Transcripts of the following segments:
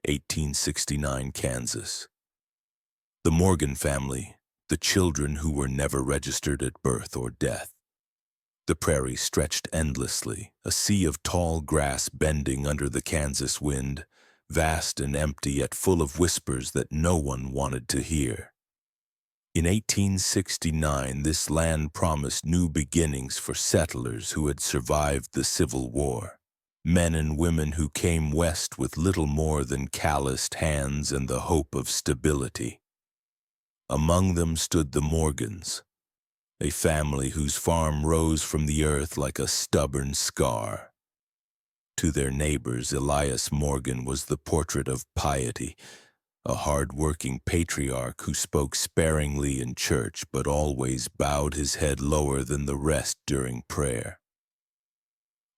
1869, Kansas. The Morgan family, the children who were never registered at birth or death. The prairie stretched endlessly, a sea of tall grass bending under the Kansas wind, vast and empty yet full of whispers that no one wanted to hear. In 1869, this land promised new beginnings for settlers who had survived the Civil War. Men and women who came west with little more than calloused hands and the hope of stability. Among them stood the Morgans, a family whose farm rose from the earth like a stubborn scar. To their neighbors, Elias Morgan was the portrait of piety, a hard-working patriarch who spoke sparingly in church but always bowed his head lower than the rest during prayer.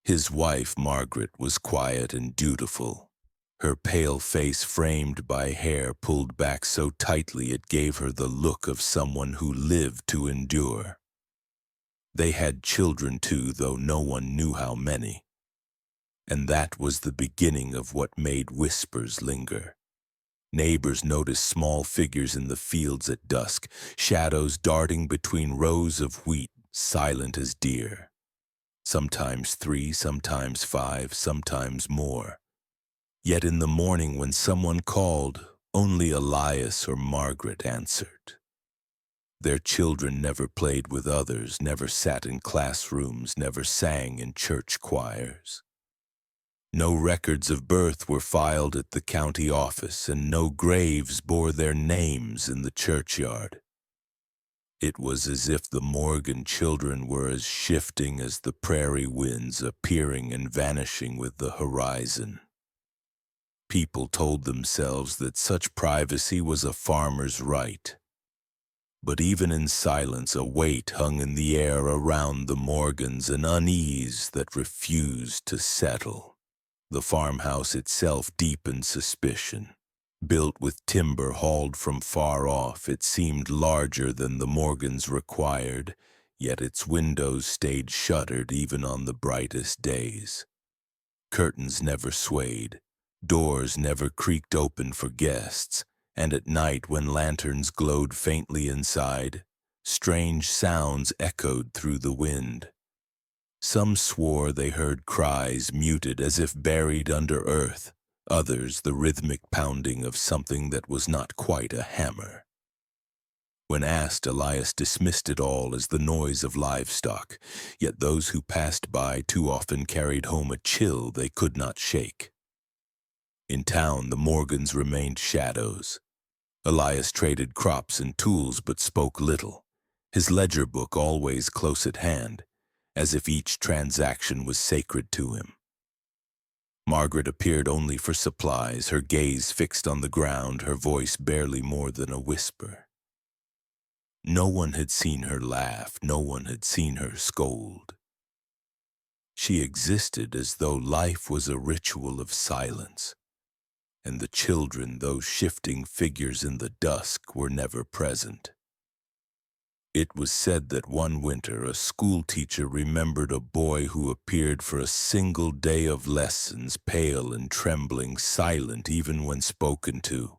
His wife, Margaret, was quiet and dutiful, her pale face framed by hair pulled back so tightly it gave her the look of someone who lived to endure. They had children too, though no one knew how many. And that was the beginning of what made whispers linger. Neighbors noticed small figures in the fields at dusk, shadows darting between rows of wheat, silent as deer. Sometimes 3, sometimes 5, sometimes more. Yet in the morning when someone called, only Elias or Margaret answered. Their children never played with others, never sat in classrooms, never sang in church choirs. No records of birth were filed at the county office, and no graves bore their names in the churchyard. It was as if the Morgan children were as shifting as the prairie winds, appearing and vanishing with the horizon. People told themselves that such privacy was a farmer's right. But even in silence, a weight hung in the air around the Morgans, an unease that refused to settle. The farmhouse itself deepened suspicion. Built with timber hauled from far off, it seemed larger than the Morgans required, yet its windows stayed shuttered even on the brightest days. Curtains never swayed, doors never creaked open for guests, and at night when lanterns glowed faintly inside, strange sounds echoed through the wind. Some swore they heard cries muted as if buried under earth, others the rhythmic pounding of something that was not quite a hammer. When asked, Elias dismissed it all as the noise of livestock, yet those who passed by too often carried home a chill they could not shake. In town, the Morgans remained shadows. Elias traded crops and tools but spoke little, his ledger book always close at hand, as if each transaction was sacred to him. Margaret appeared only for supplies, her gaze fixed on the ground, her voice barely more than a whisper. No one had seen her laugh, no one had seen her scold. She existed as though life was a ritual of silence, and the children, those shifting figures in the dusk, were never present. It was said that one winter a schoolteacher remembered a boy who appeared for a single day of lessons, pale and trembling, silent even when spoken to.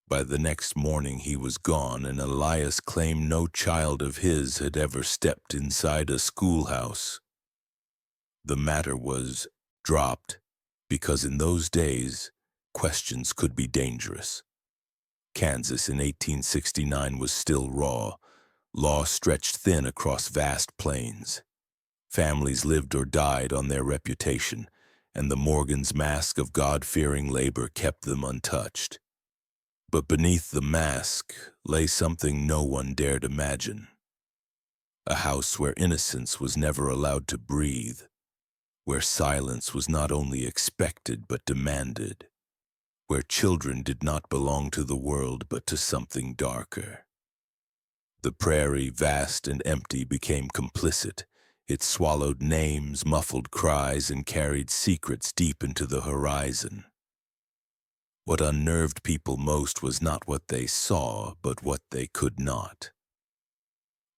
By the next morning he was gone, and Elias claimed no child of his had ever stepped inside a schoolhouse. The matter was dropped because in those days questions could be dangerous. Kansas in 1869 was still raw. Law stretched thin across vast plains. Families lived or died on their reputation, and the Morgans' mask of God-fearing labor kept them untouched. But beneath the mask lay something no one dared imagine. A house where innocence was never allowed to breathe, where silence was not only expected but demanded, where children did not belong to the world but to something darker. The prairie, vast and empty, became complicit. It swallowed names, muffled cries, and carried secrets deep into the horizon. What unnerved people most was not what they saw, but what they could not.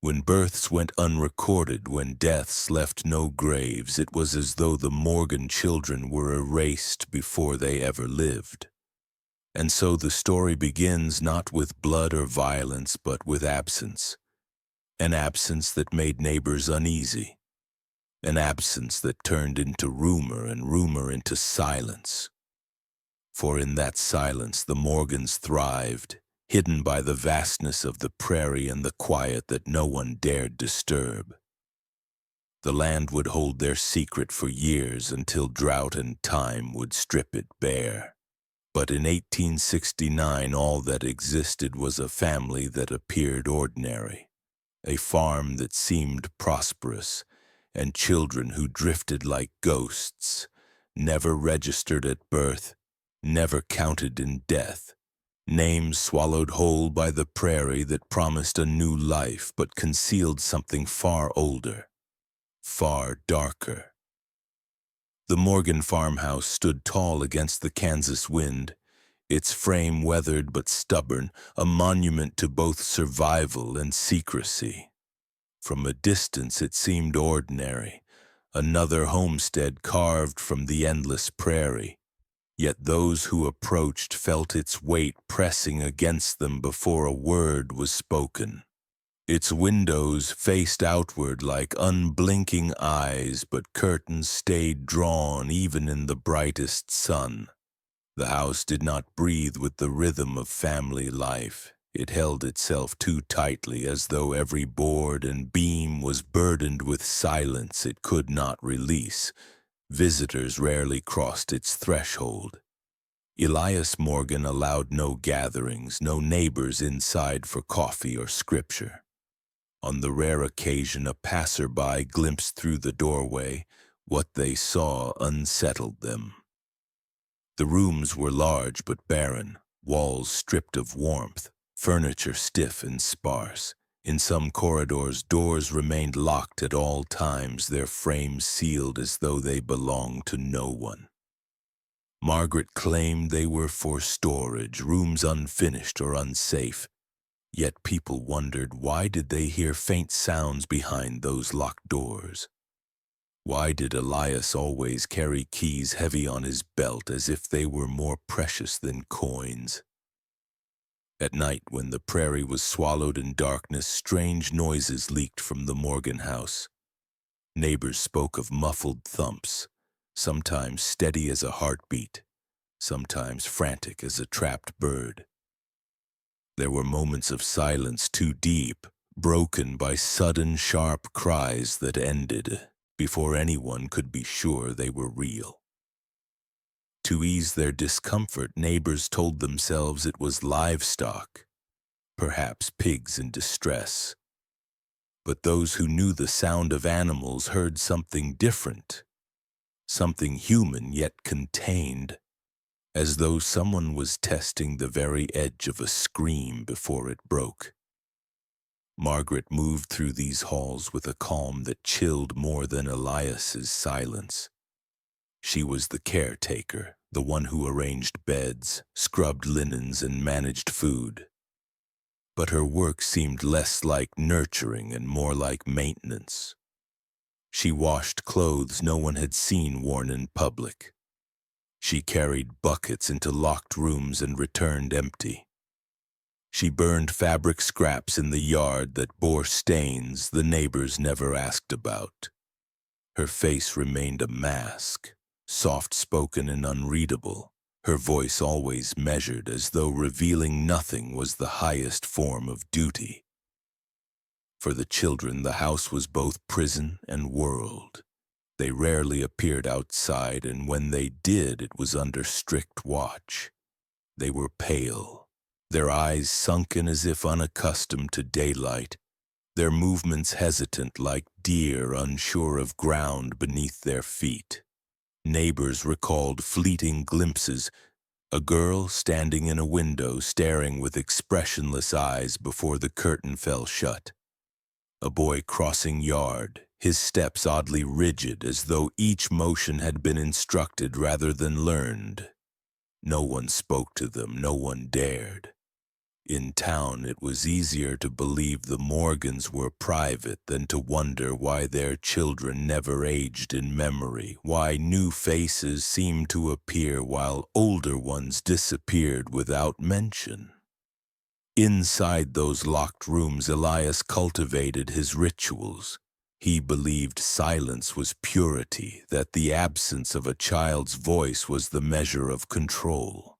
When births went unrecorded, when deaths left no graves, it was as though the Morgan children were erased before they ever lived. And so the story begins not with blood or violence, but with absence. An absence that made neighbors uneasy. An absence that turned into rumor and rumor into silence. For in that silence the Morgans thrived, hidden by the vastness of the prairie and the quiet that no one dared disturb. The land would hold their secret for years until drought and time would strip it bare. But in 1869 all that existed was a family that appeared ordinary, a farm that seemed prosperous, and children who drifted like ghosts, never registered at birth, never counted in death, names swallowed whole by the prairie that promised a new life but concealed something far older, far darker. The Morgan farmhouse stood tall against the Kansas wind, its frame weathered but stubborn, a monument to both survival and secrecy. From a distance it seemed ordinary, another homestead carved from the endless prairie. Yet those who approached felt its weight pressing against them before a word was spoken. Its windows faced outward like unblinking eyes, but curtains stayed drawn even in the brightest sun. The house did not breathe with the rhythm of family life. It held itself too tightly, as though every board and beam was burdened with silence it could not release. Visitors rarely crossed its threshold. Elias Morgan allowed no gatherings, no neighbors inside for coffee or scripture. On the rare occasion a passerby glimpsed through the doorway, what they saw unsettled them. The rooms were large but barren, walls stripped of warmth, furniture stiff and sparse. In some corridors, doors remained locked at all times, their frames sealed as though they belonged to no one. Margaret claimed they were for storage, rooms unfinished or unsafe. Yet people wondered, why did they hear faint sounds behind those locked doors? Why did Elias always carry keys heavy on his belt as if they were more precious than coins? At night, when the prairie was swallowed in darkness, strange noises leaked from the Morgan house. Neighbors spoke of muffled thumps, sometimes steady as a heartbeat, sometimes frantic as a trapped bird. There were moments of silence too deep, broken by sudden sharp cries that ended before anyone could be sure they were real. To ease their discomfort, neighbors told themselves it was livestock, perhaps pigs in distress. But those who knew the sound of animals heard something different, something human yet contained, as though someone was testing the very edge of a scream before it broke. Margaret moved through these halls with a calm that chilled more than Elias's silence. She was the caretaker, the one who arranged beds, scrubbed linens, and managed food. But her work seemed less like nurturing and more like maintenance. She washed clothes no one had seen worn in public. She carried buckets into locked rooms and returned empty. She burned fabric scraps in the yard that bore stains the neighbors never asked about. Her face remained a mask, soft-spoken and unreadable, her voice always measured as though revealing nothing was the highest form of duty. For the children, the house was both prison and world. They rarely appeared outside, and when they did, it was under strict watch. They were pale, their eyes sunken as if unaccustomed to daylight, their movements hesitant like deer unsure of ground beneath their feet. Neighbors recalled fleeting glimpses, a girl standing in a window staring with expressionless eyes before the curtain fell shut. A boy crossing yard, his steps oddly rigid as though each motion had been instructed rather than learned. No one spoke to them, no one dared. In town, it was easier to believe the Morgans were private than to wonder why their children never aged in memory, why new faces seemed to appear while older ones disappeared without mention. Inside those locked rooms, Elias cultivated his rituals. He believed silence was purity, that the absence of a child's voice was the measure of control.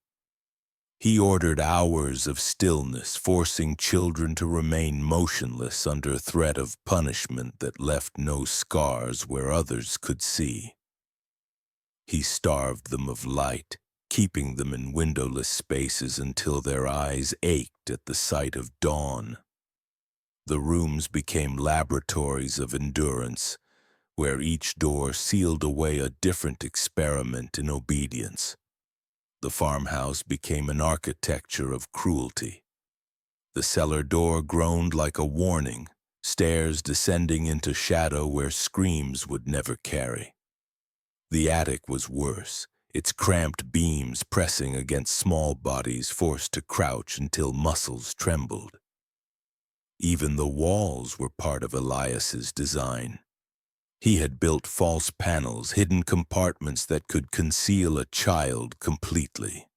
He ordered hours of stillness, forcing children to remain motionless under threat of punishment that left no scars where others could see. He starved them of light, keeping them in windowless spaces until their eyes ached at the sight of dawn. The rooms became laboratories of endurance, where each door sealed away a different experiment in obedience. The farmhouse became an architecture of cruelty. The cellar door groaned like a warning, stairs descending into shadow where screams would never carry. The attic was worse, its cramped beams pressing against small bodies forced to crouch until muscles trembled. Even the walls were part of Elias's design. He had built false panels, hidden compartments that could conceal a child completely.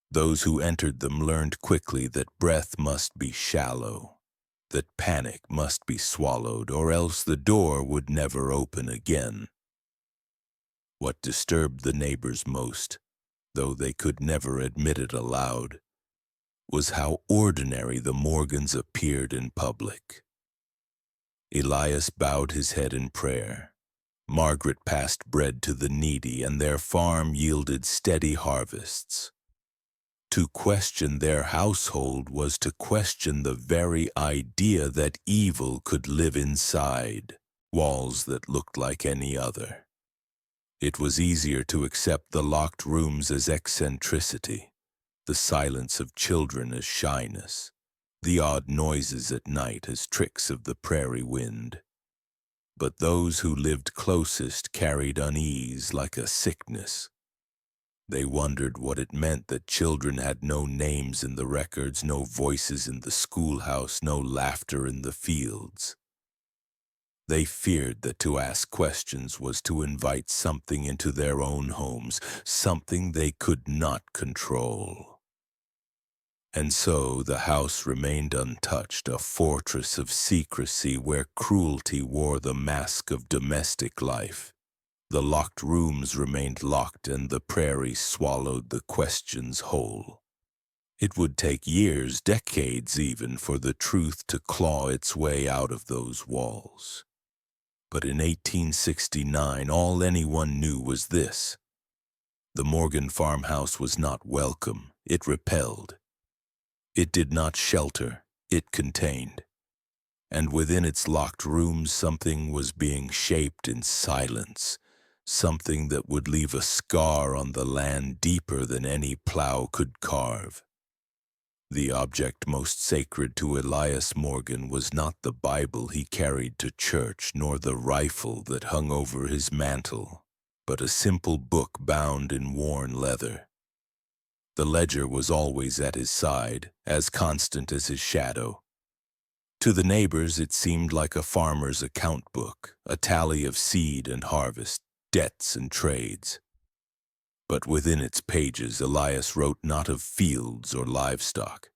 Those who entered them learned quickly that breath must be shallow, that panic must be swallowed, or else the door would never open again. What disturbed the neighbors most, though they could never admit it aloud, was how ordinary the Morgans appeared in public. Elias bowed his head in prayer. Margaret passed bread to the needy, and their farm yielded steady harvests. To question their household was to question the very idea that evil could live inside walls that looked like any other. It was easier to accept the locked rooms as eccentricity, the silence of children as shyness, the odd noises at night as tricks of the prairie wind. But those who lived closest carried unease like a sickness. They wondered what it meant that children had no names in the records, no voices in the schoolhouse, no laughter in the fields. They feared that to ask questions was to invite something into their own homes, something they could not control. And so the house remained untouched, a fortress of secrecy where cruelty wore the mask of domestic life. The locked rooms remained locked, and the prairie swallowed the questions whole. It would take years, decades even, for the truth to claw its way out of those walls. But in 1869, all anyone knew was this: the Morgan farmhouse was not welcome, it repelled. It did not shelter, it contained. And within its locked rooms something was being shaped in silence, something that would leave a scar on the land deeper than any plow could carve. The object most sacred to Elias Morgan was not the Bible he carried to church, nor the rifle that hung over his mantle, but a simple book bound in worn leather. The ledger was always at his side, as constant as his shadow. To the neighbors it seemed like a farmer's account book, a tally of seed and harvest, debts and trades. But within its pages Elias wrote not of fields or livestock.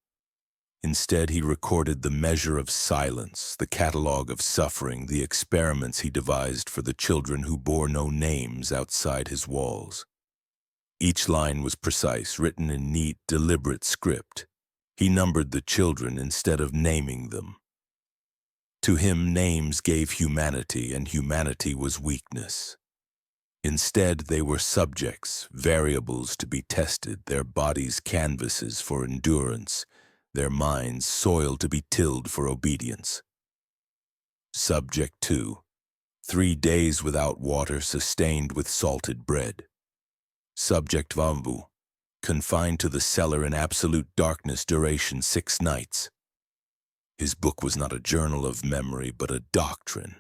Instead he recorded the measure of silence, the catalogue of suffering, the experiments he devised for the children who bore no names outside his walls. Each line was precise, written in neat, deliberate script. He numbered the children instead of naming them. To him, names gave humanity, and humanity was weakness. Instead, they were subjects, variables to be tested, their bodies canvases for endurance, their minds soil to be tilled for obedience. Subject 2. 3 days without water, sustained with salted bread. Subject Vambu. Confined to the cellar in absolute darkness, duration 6 nights. His book was not a journal of memory, but a doctrine,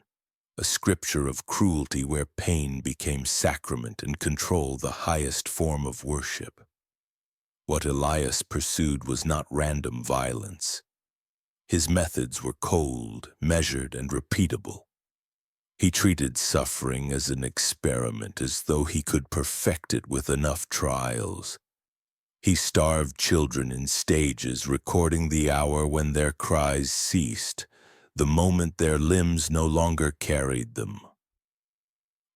a scripture of cruelty where pain became sacrament and control the highest form of worship. What Elias pursued was not random violence. His methods were cold, measured, and repeatable. He treated suffering as an experiment, as though he could perfect it with enough trials. He starved children in stages, recording the hour when their cries ceased, the moment their limbs no longer carried them.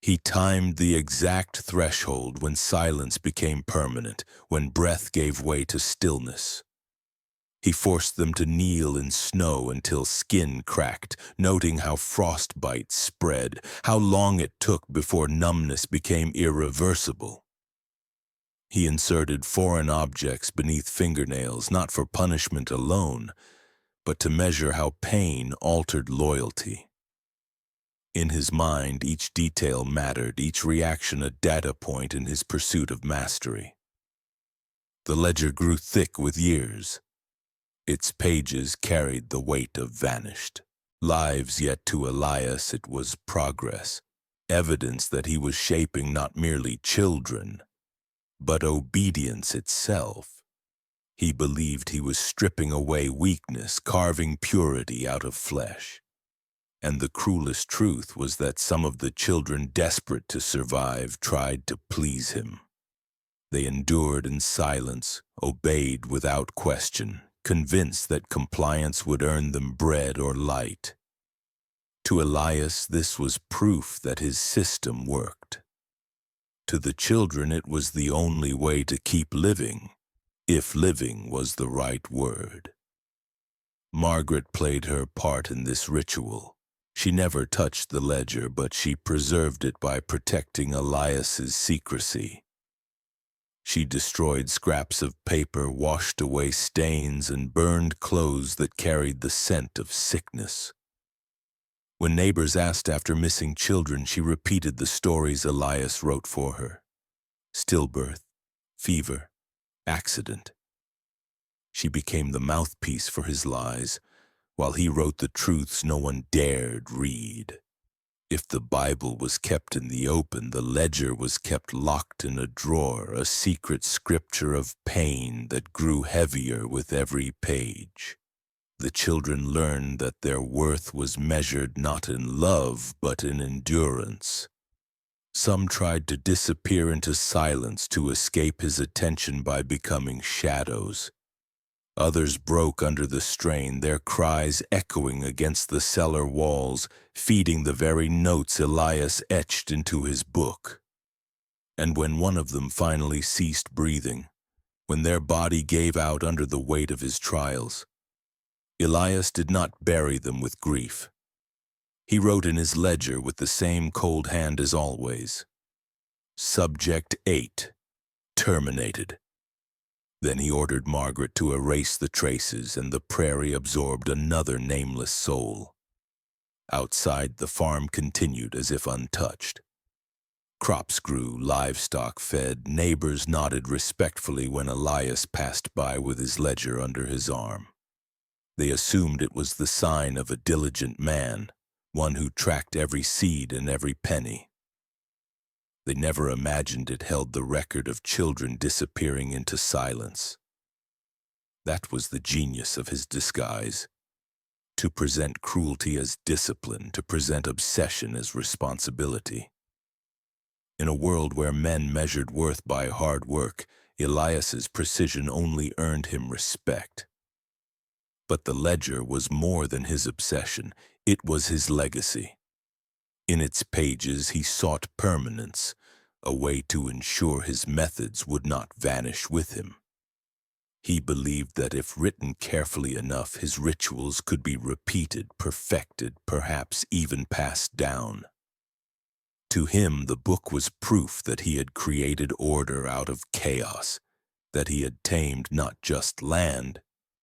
He timed the exact threshold when silence became permanent, when breath gave way to stillness. He forced them to kneel in snow until skin cracked, noting how frostbite spread, how long it took before numbness became irreversible. He inserted foreign objects beneath fingernails, not for punishment alone, but to measure how pain altered loyalty. In his mind, each detail mattered, each reaction a data point in his pursuit of mastery. The ledger grew thick with years. Its pages carried the weight of vanished lives, yet to Elias it was progress, evidence that he was shaping not merely children, but obedience itself. He believed he was stripping away weakness, carving purity out of flesh. And the cruelest truth was that some of the children, desperate to survive, tried to please him. They endured in silence, obeyed without question, convinced that compliance would earn them bread or light. To Elias, this was proof that his system worked. To the children, it was the only way to keep living, if living was the right word. Margaret played her part in this ritual. She never touched the ledger, but she preserved it by protecting Elias's secrecy. She destroyed scraps of paper, washed away stains, and burned clothes that carried the scent of sickness. When neighbors asked after missing children, she repeated the stories Elias wrote for her. Stillbirth, fever, accident. She became the mouthpiece for his lies, while he wrote the truths no one dared read. If the Bible was kept in the open, the ledger was kept locked in a drawer, a secret scripture of pain that grew heavier with every page. The children learned that their worth was measured not in love, but in endurance. Some tried to disappear into silence to escape his attention by becoming shadows. Others broke under the strain, their cries echoing against the cellar walls, feeding the very notes Elias etched into his book. And when one of them finally ceased breathing, when their body gave out under the weight of his trials, Elias did not bury them with grief. He wrote in his ledger with the same cold hand as always. Subject 8, terminated. Then he ordered Margaret to erase the traces, and the prairie absorbed another nameless soul. Outside, the farm continued as if untouched. Crops grew, livestock fed, neighbors nodded respectfully when Elias passed by with his ledger under his arm. They assumed it was the sign of a diligent man, one who tracked every seed and every penny. They never imagined it held the record of children disappearing into silence. That was the genius of his disguise. To present cruelty as discipline, to present obsession as responsibility. In a world where men measured worth by hard work, Elias's precision only earned him respect. But the ledger was more than his obsession, it was his legacy. In its pages he sought permanence, a way to ensure his methods would not vanish with him. He believed that if written carefully enough, his rituals could be repeated, perfected, perhaps even passed down. To him, the book was proof that he had created order out of chaos, that he had tamed not just land,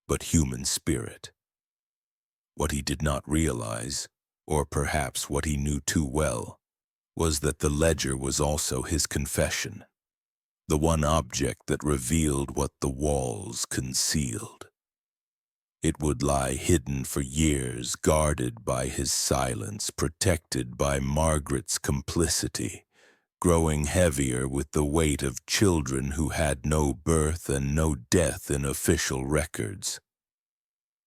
but human spirit. What he did not realize, or perhaps what he knew too well, was that the ledger was also his confession, the one object that revealed what the walls concealed. It would lie hidden for years, guarded by his silence, protected by Margaret's complicity, growing heavier with the weight of children who had no birth and no death in official records.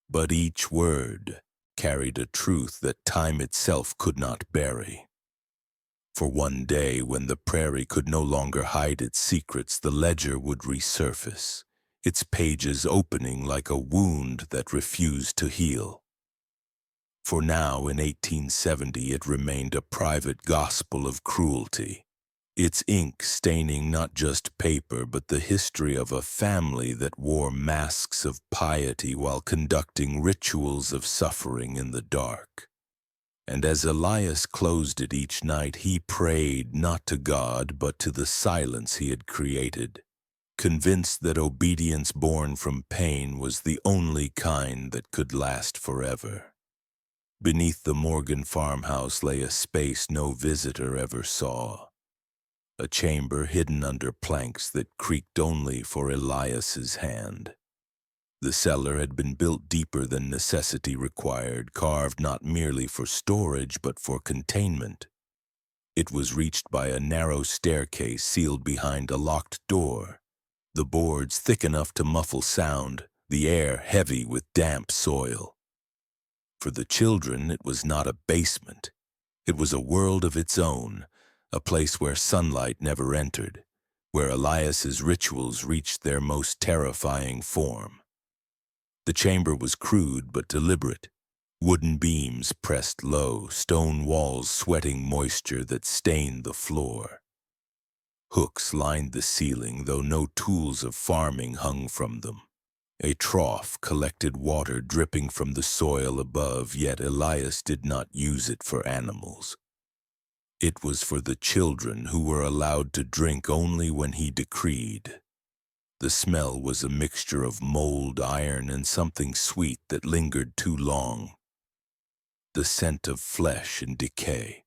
But each word carried a truth that time itself could not bury. For one day, when the prairie could no longer hide its secrets, the ledger would resurface, its pages opening like a wound that refused to heal. For now, in 1870, it remained a private gospel of cruelty, its ink staining not just paper but the history of a family that wore masks of piety while conducting rituals of suffering in the dark. And as Elias closed it each night, he prayed not to God but to the silence he had created, convinced that obedience born from pain was the only kind that could last forever. Beneath the Morgan farmhouse lay a space no visitor ever saw, a chamber hidden under planks that creaked only for Elias's hand. The cellar had been built deeper than necessity required, carved not merely for storage but for containment. It was reached by a narrow staircase sealed behind a locked door, the boards thick enough to muffle sound, the air heavy with damp soil. For the children, it was not a basement. It was a world of its own, a place where sunlight never entered, where Elias's rituals reached their most terrifying form. The chamber was crude but deliberate, wooden beams pressed low, stone walls sweating moisture that stained the floor. Hooks lined the ceiling, though no tools of farming hung from them. A trough collected water dripping from the soil above, yet Elias did not use it for animals. It was for the children, who were allowed to drink only when he decreed. The smell was a mixture of mold, iron, and something sweet that lingered too long. The scent of flesh and decay.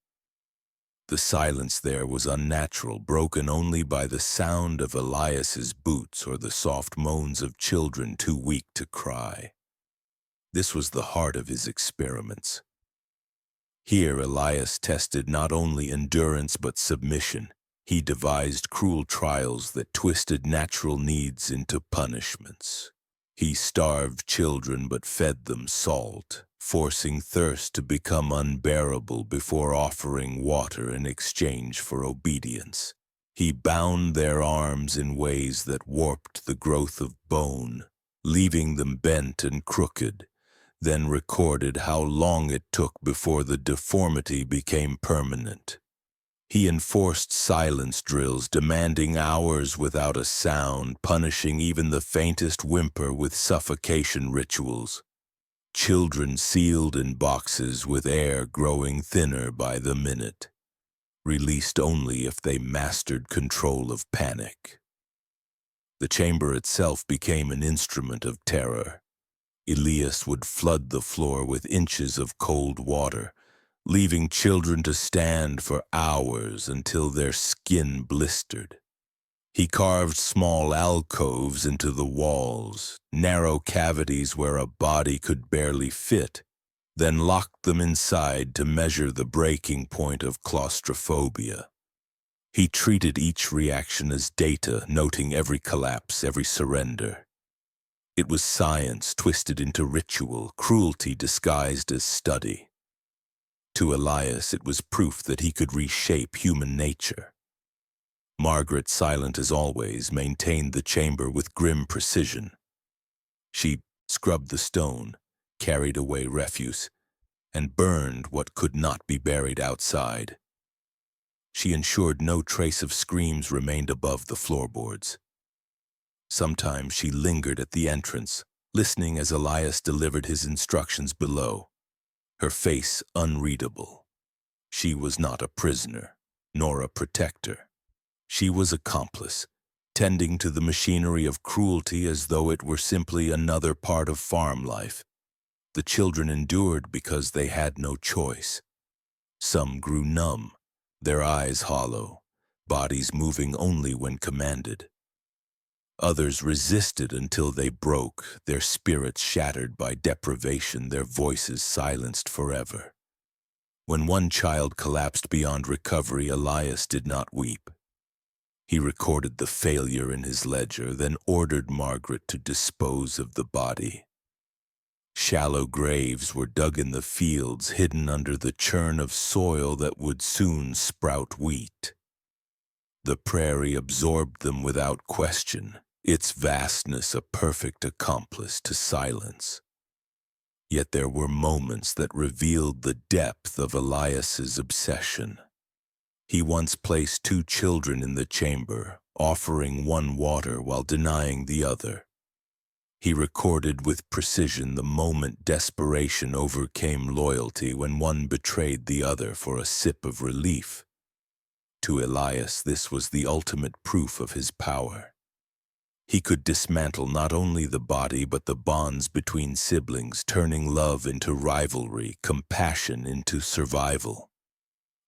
The silence there was unnatural, broken only by the sound of Elias's boots or the soft moans of children too weak to cry. This was the heart of his experiments. Here Elias tested not only endurance but submission. He devised cruel trials that twisted natural needs into punishments. He starved children but fed them salt, forcing thirst to become unbearable before offering water in exchange for obedience. He bound their arms in ways that warped the growth of bone, leaving them bent and crooked, then recorded how long it took before the deformity became permanent. He enforced silence drills, demanding hours without a sound, punishing even the faintest whimper with suffocation rituals. Children sealed in boxes with air growing thinner by the minute, released only if they mastered control of panic. The chamber itself became an instrument of terror. Elias would flood the floor with inches of cold water, leaving children to stand for hours until their skin blistered. He carved small alcoves into the walls, narrow cavities where a body could barely fit, then locked them inside to measure the breaking point of claustrophobia. He treated each reaction as data, noting every collapse, every surrender. It was science twisted into ritual, cruelty disguised as study. To Elias, it was proof that he could reshape human nature. Margaret, silent as always, maintained the chamber with grim precision. She scrubbed the stone, carried away refuse, and burned what could not be buried outside. She ensured no trace of screams remained above the floorboards. Sometimes she lingered at the entrance, listening as Elias delivered his instructions below, her face unreadable. She was not a prisoner, nor a protector. She was accomplice, tending to the machinery of cruelty as though it were simply another part of farm life. The children endured because they had no choice. Some grew numb, their eyes hollow, bodies moving only when commanded. Others resisted until they broke, their spirits shattered by deprivation, their voices silenced forever. When one child collapsed beyond recovery, Elias did not weep. He recorded the failure in his ledger, then ordered Margaret to dispose of the body. Shallow graves were dug in the fields, hidden under the churn of soil that would soon sprout wheat. The prairie absorbed them without question, its vastness a perfect accomplice to silence. Yet there were moments that revealed the depth of Elias's obsession. He once placed 2 children in the chamber, offering one water while denying the other. He recorded with precision the moment desperation overcame loyalty, when one betrayed the other for a sip of relief. To Elias, this was the ultimate proof of his power. He could dismantle not only the body but the bonds between siblings, turning love into rivalry, compassion into survival.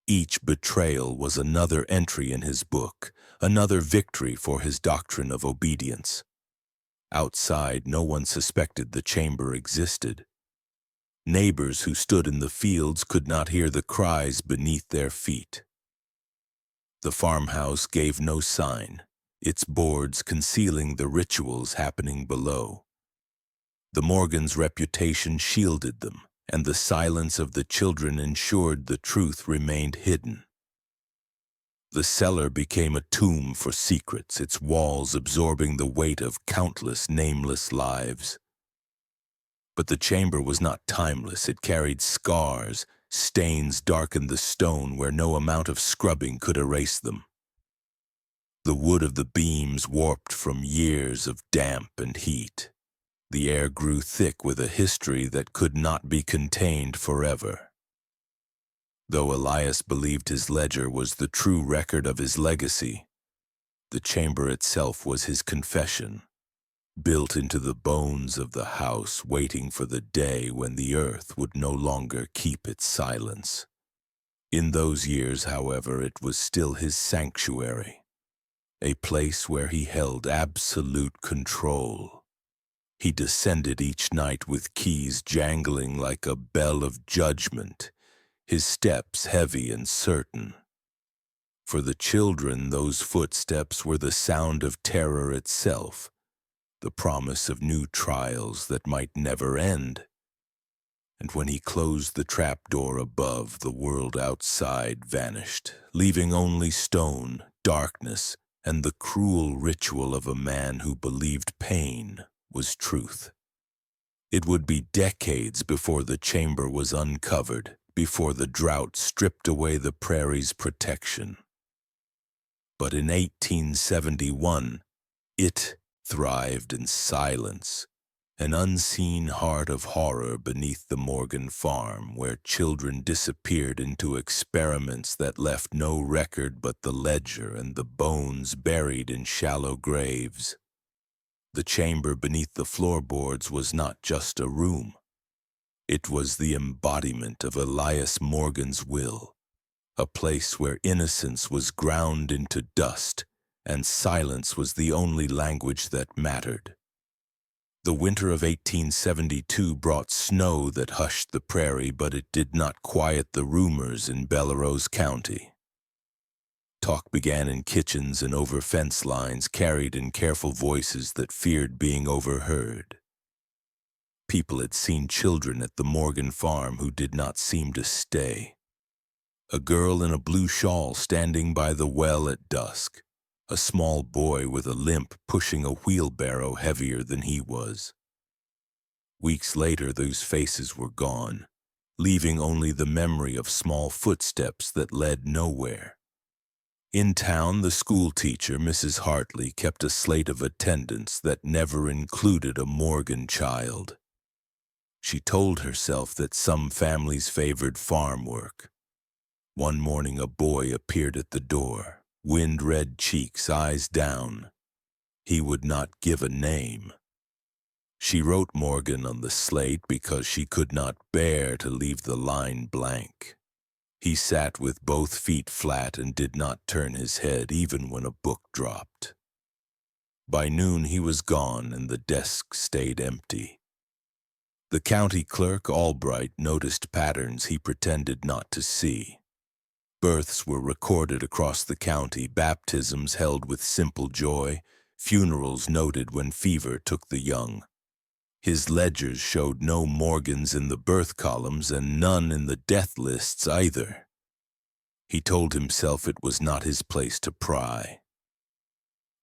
Each betrayal was another entry in his book, another victory for his doctrine of obedience. Outside, no one suspected the chamber existed. Neighbors who stood in the fields could not hear the cries beneath their feet. The farmhouse gave no sign, its boards concealing the rituals happening below. The Morgans' reputation shielded them, and the silence of the children ensured the truth remained hidden. The cellar became a tomb for secrets, its walls absorbing the weight of countless nameless lives. But the chamber was not timeless. It carried scars, stains darkened the stone where no amount of scrubbing could erase them. The wood of the beams warped from years of damp and heat. The air grew thick with a history that could not be contained forever. Though Elias believed his ledger was the true record of his legacy, the chamber itself was his confession, built into the bones of the house, waiting for the day when the earth would no longer keep its silence. In those years, however, it was still his sanctuary, a place where he held absolute control. He descended each night with keys jangling like a bell of judgment, his steps heavy and certain. For the children, those footsteps were the sound of terror itself, the promise of new trials that might never end. And when he closed the trapdoor above, the world outside vanished, leaving only stone, darkness, and the cruel ritual of a man who believed pain was truth. It would be decades before the chamber was uncovered, before the drought stripped away the prairie's protection. But in 1871, it thrived in silence, an unseen heart of horror beneath the Morgan farm, where children disappeared into experiments that left no record but the ledger and the bones buried in shallow graves. The chamber beneath the floorboards was not just a room. It was the embodiment of Elias Morgan's will, a place where innocence was ground into dust and silence was the only language that mattered. The winter of 1872 brought snow that hushed the prairie, but it did not quiet the rumors in Bellerose County. Talk began in kitchens and over fence lines, carried in careful voices that feared being overheard. People had seen children at the Morgan farm who did not seem to stay. A girl in a blue shawl standing by the well at dusk, a small boy with a limp pushing a wheelbarrow heavier than he was. Weeks later, those faces were gone, leaving only the memory of small footsteps that led nowhere. In town, the school teacher, Mrs. Hartley, kept a slate of attendance that never included a Morgan child. She told herself that some families favored farm work. One morning, a boy appeared at the door, wind-red cheeks, eyes down. He would not give a name. She wrote Morgan on the slate because she could not bear to leave the line blank. He sat with both feet flat and did not turn his head even when a book dropped. By noon he was gone and the desk stayed empty. The county clerk, Albright, noticed patterns he pretended not to see. Births were recorded across the county, baptisms held with simple joy, funerals noted when fever took the young. His ledgers showed no Morgans in the birth columns and none in the death lists either. He told himself it was not his place to pry.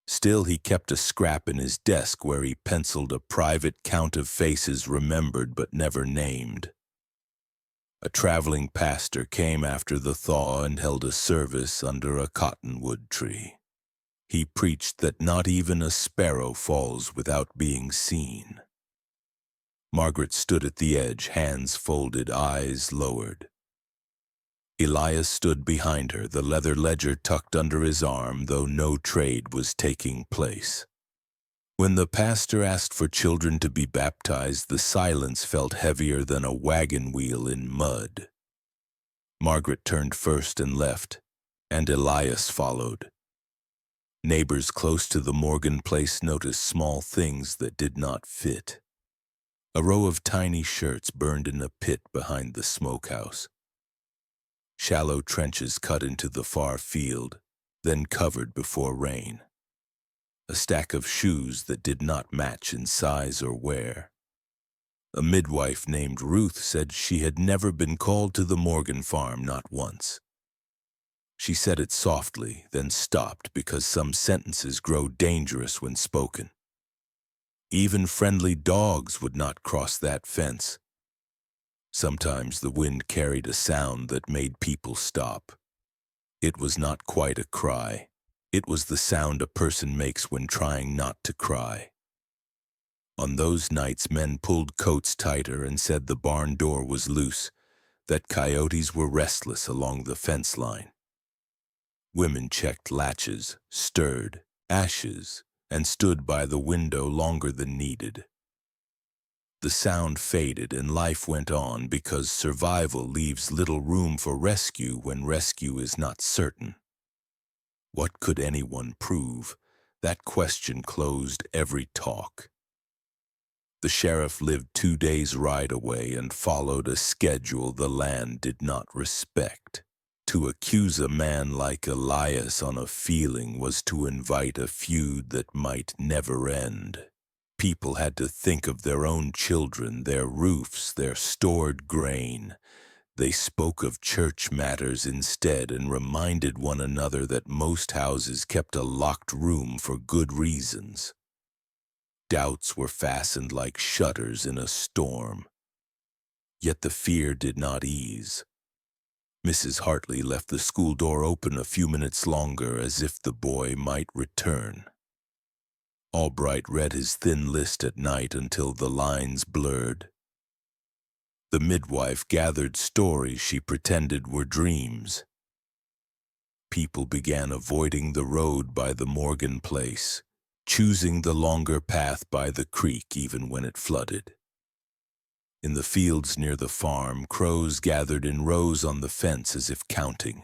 Still, he kept a scrap in his desk where he penciled a private count of faces remembered but never named. A traveling pastor came after the thaw and held a service under a cottonwood tree. He preached that not even a sparrow falls without being seen. Margaret stood at the edge, hands folded, eyes lowered. Elias stood behind her, the leather ledger tucked under his arm, though no trade was taking place. When the pastor asked for children to be baptized, the silence felt heavier than a wagon wheel in mud. Margaret turned first and left, and Elias followed. Neighbors close to the Morgan place noticed small things that did not fit. A row of tiny shirts burned in a pit behind the smokehouse. Shallow trenches cut into the far field, then covered before rain. A stack of shoes that did not match in size or wear. A midwife named Ruth said she had never been called to the Morgan farm, not once. She said it softly, then stopped because some sentences grow dangerous when spoken. Even friendly dogs would not cross that fence. Sometimes the wind carried a sound that made people stop. It was not quite a cry. It was the sound a person makes when trying not to cry. On those nights, men pulled coats tighter and said the barn door was loose, that coyotes were restless along the fence line. Women checked latches, stirred ashes, and stood by the window longer than needed. The sound faded and life went on because survival leaves little room for rescue when rescue is not certain. What could anyone prove? That question closed every talk. The sheriff lived 2 days' ride away and followed a schedule the land did not respect. To accuse a man like Elias on a feeling was to invite a feud that might never end. People had to think of their own children, their roofs, their stored grain. They spoke of church matters instead and reminded one another that most houses kept a locked room for good reasons. Doubts were fastened like shutters in a storm. Yet the fear did not ease. Mrs. Hartley left the school door open a few minutes longer as if the boy might return. Albright read his thin list at night until the lines blurred. The midwife gathered stories she pretended were dreams. People began avoiding the road by the Morgan place, choosing the longer path by the creek even when it flooded. In the fields near the farm, crows gathered in rows on the fence as if counting.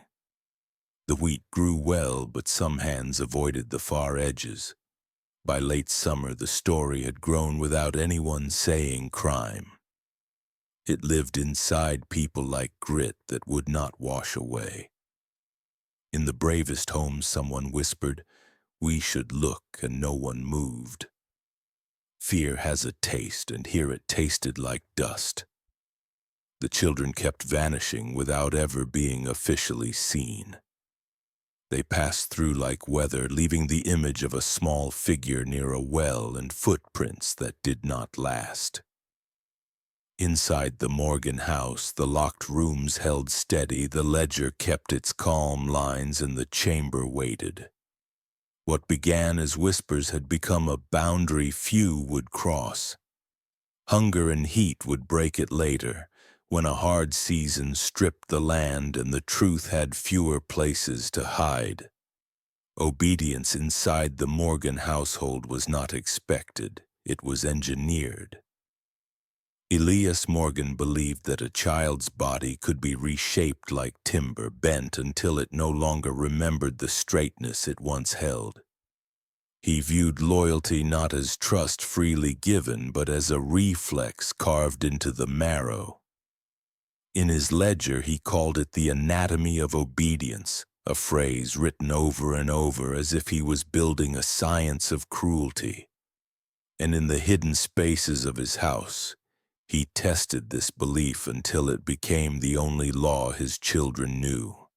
The wheat grew well, but some hands avoided the far edges. By late summer, the story had grown without anyone saying crime. It lived inside people like grit that would not wash away. In the bravest homes, someone whispered, "We should look," and no one moved. Fear has a taste, and here it tasted like dust. The children kept vanishing without ever being officially seen. They passed through like weather, leaving the image of a small figure near a well and footprints that did not last. Inside the Morgan house, the locked rooms held steady, the ledger kept its calm lines, and the chamber waited. What began as whispers had become a boundary few would cross. Hunger and heat would break it later, when a hard season stripped the land and the truth had fewer places to hide. Obedience inside the Morgan household was not expected, it was engineered. Elias Morgan believed that a child's body could be reshaped like timber, bent until it no longer remembered the straightness it once held. He viewed loyalty not as trust freely given, but as a reflex carved into the marrow. In his ledger, he called it the anatomy of obedience, a phrase written over and over as if he was building a science of cruelty. And in the hidden spaces of his house, he tested this belief until it became the only law his children knew.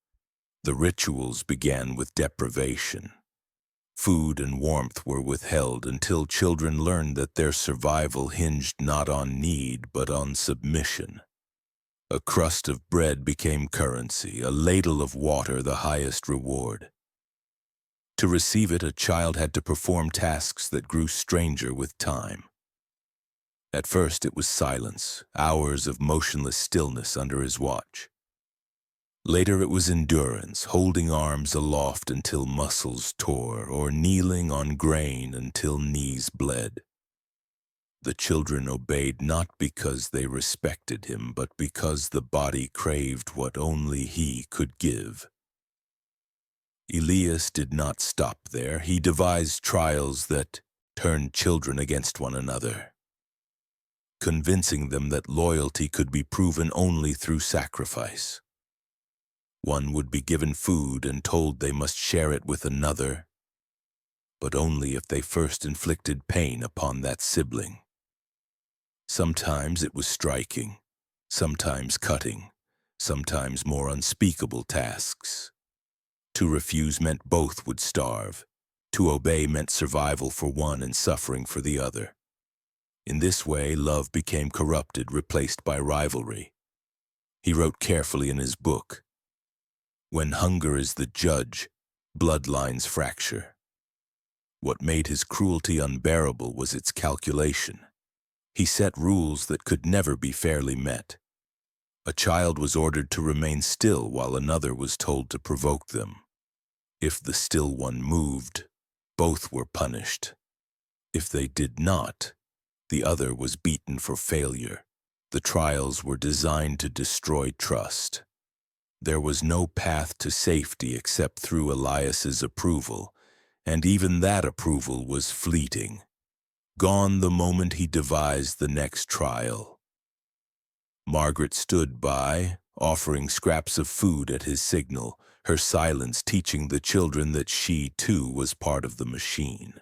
The rituals began with deprivation. Food and warmth were withheld until children learned that their survival hinged not on need but on submission. A crust of bread became currency, a ladle of water the highest reward. To receive it, a child had to perform tasks that grew stranger with time. At first it was silence, hours of motionless stillness under his watch. Later it was endurance, holding arms aloft until muscles tore, or kneeling on grain until knees bled. The children obeyed not because they respected him, but because the body craved what only he could give. Elias did not stop there. He devised trials that turned children against one another, convincing them that loyalty could be proven only through sacrifice. One would be given food and told they must share it with another, but only if they first inflicted pain upon that sibling. Sometimes it was striking, sometimes cutting, sometimes more unspeakable tasks. To refuse meant both would starve. To obey meant survival for one and suffering for the other. In this way, love became corrupted, replaced by rivalry. He wrote carefully in his book, "When hunger is the judge, bloodlines fracture." What made his cruelty unbearable was its calculation. He set rules that could never be fairly met. A child was ordered to remain still while another was told to provoke them. If the still one moved, both were punished. If they did not, the other was beaten for failure. The trials were designed to destroy trust. There was no path to safety except through Elias's approval, and even that approval was fleeting, gone the moment he devised the next trial. Margaret stood by, offering scraps of food at his signal, her silence teaching the children that she, too, was part of the machine.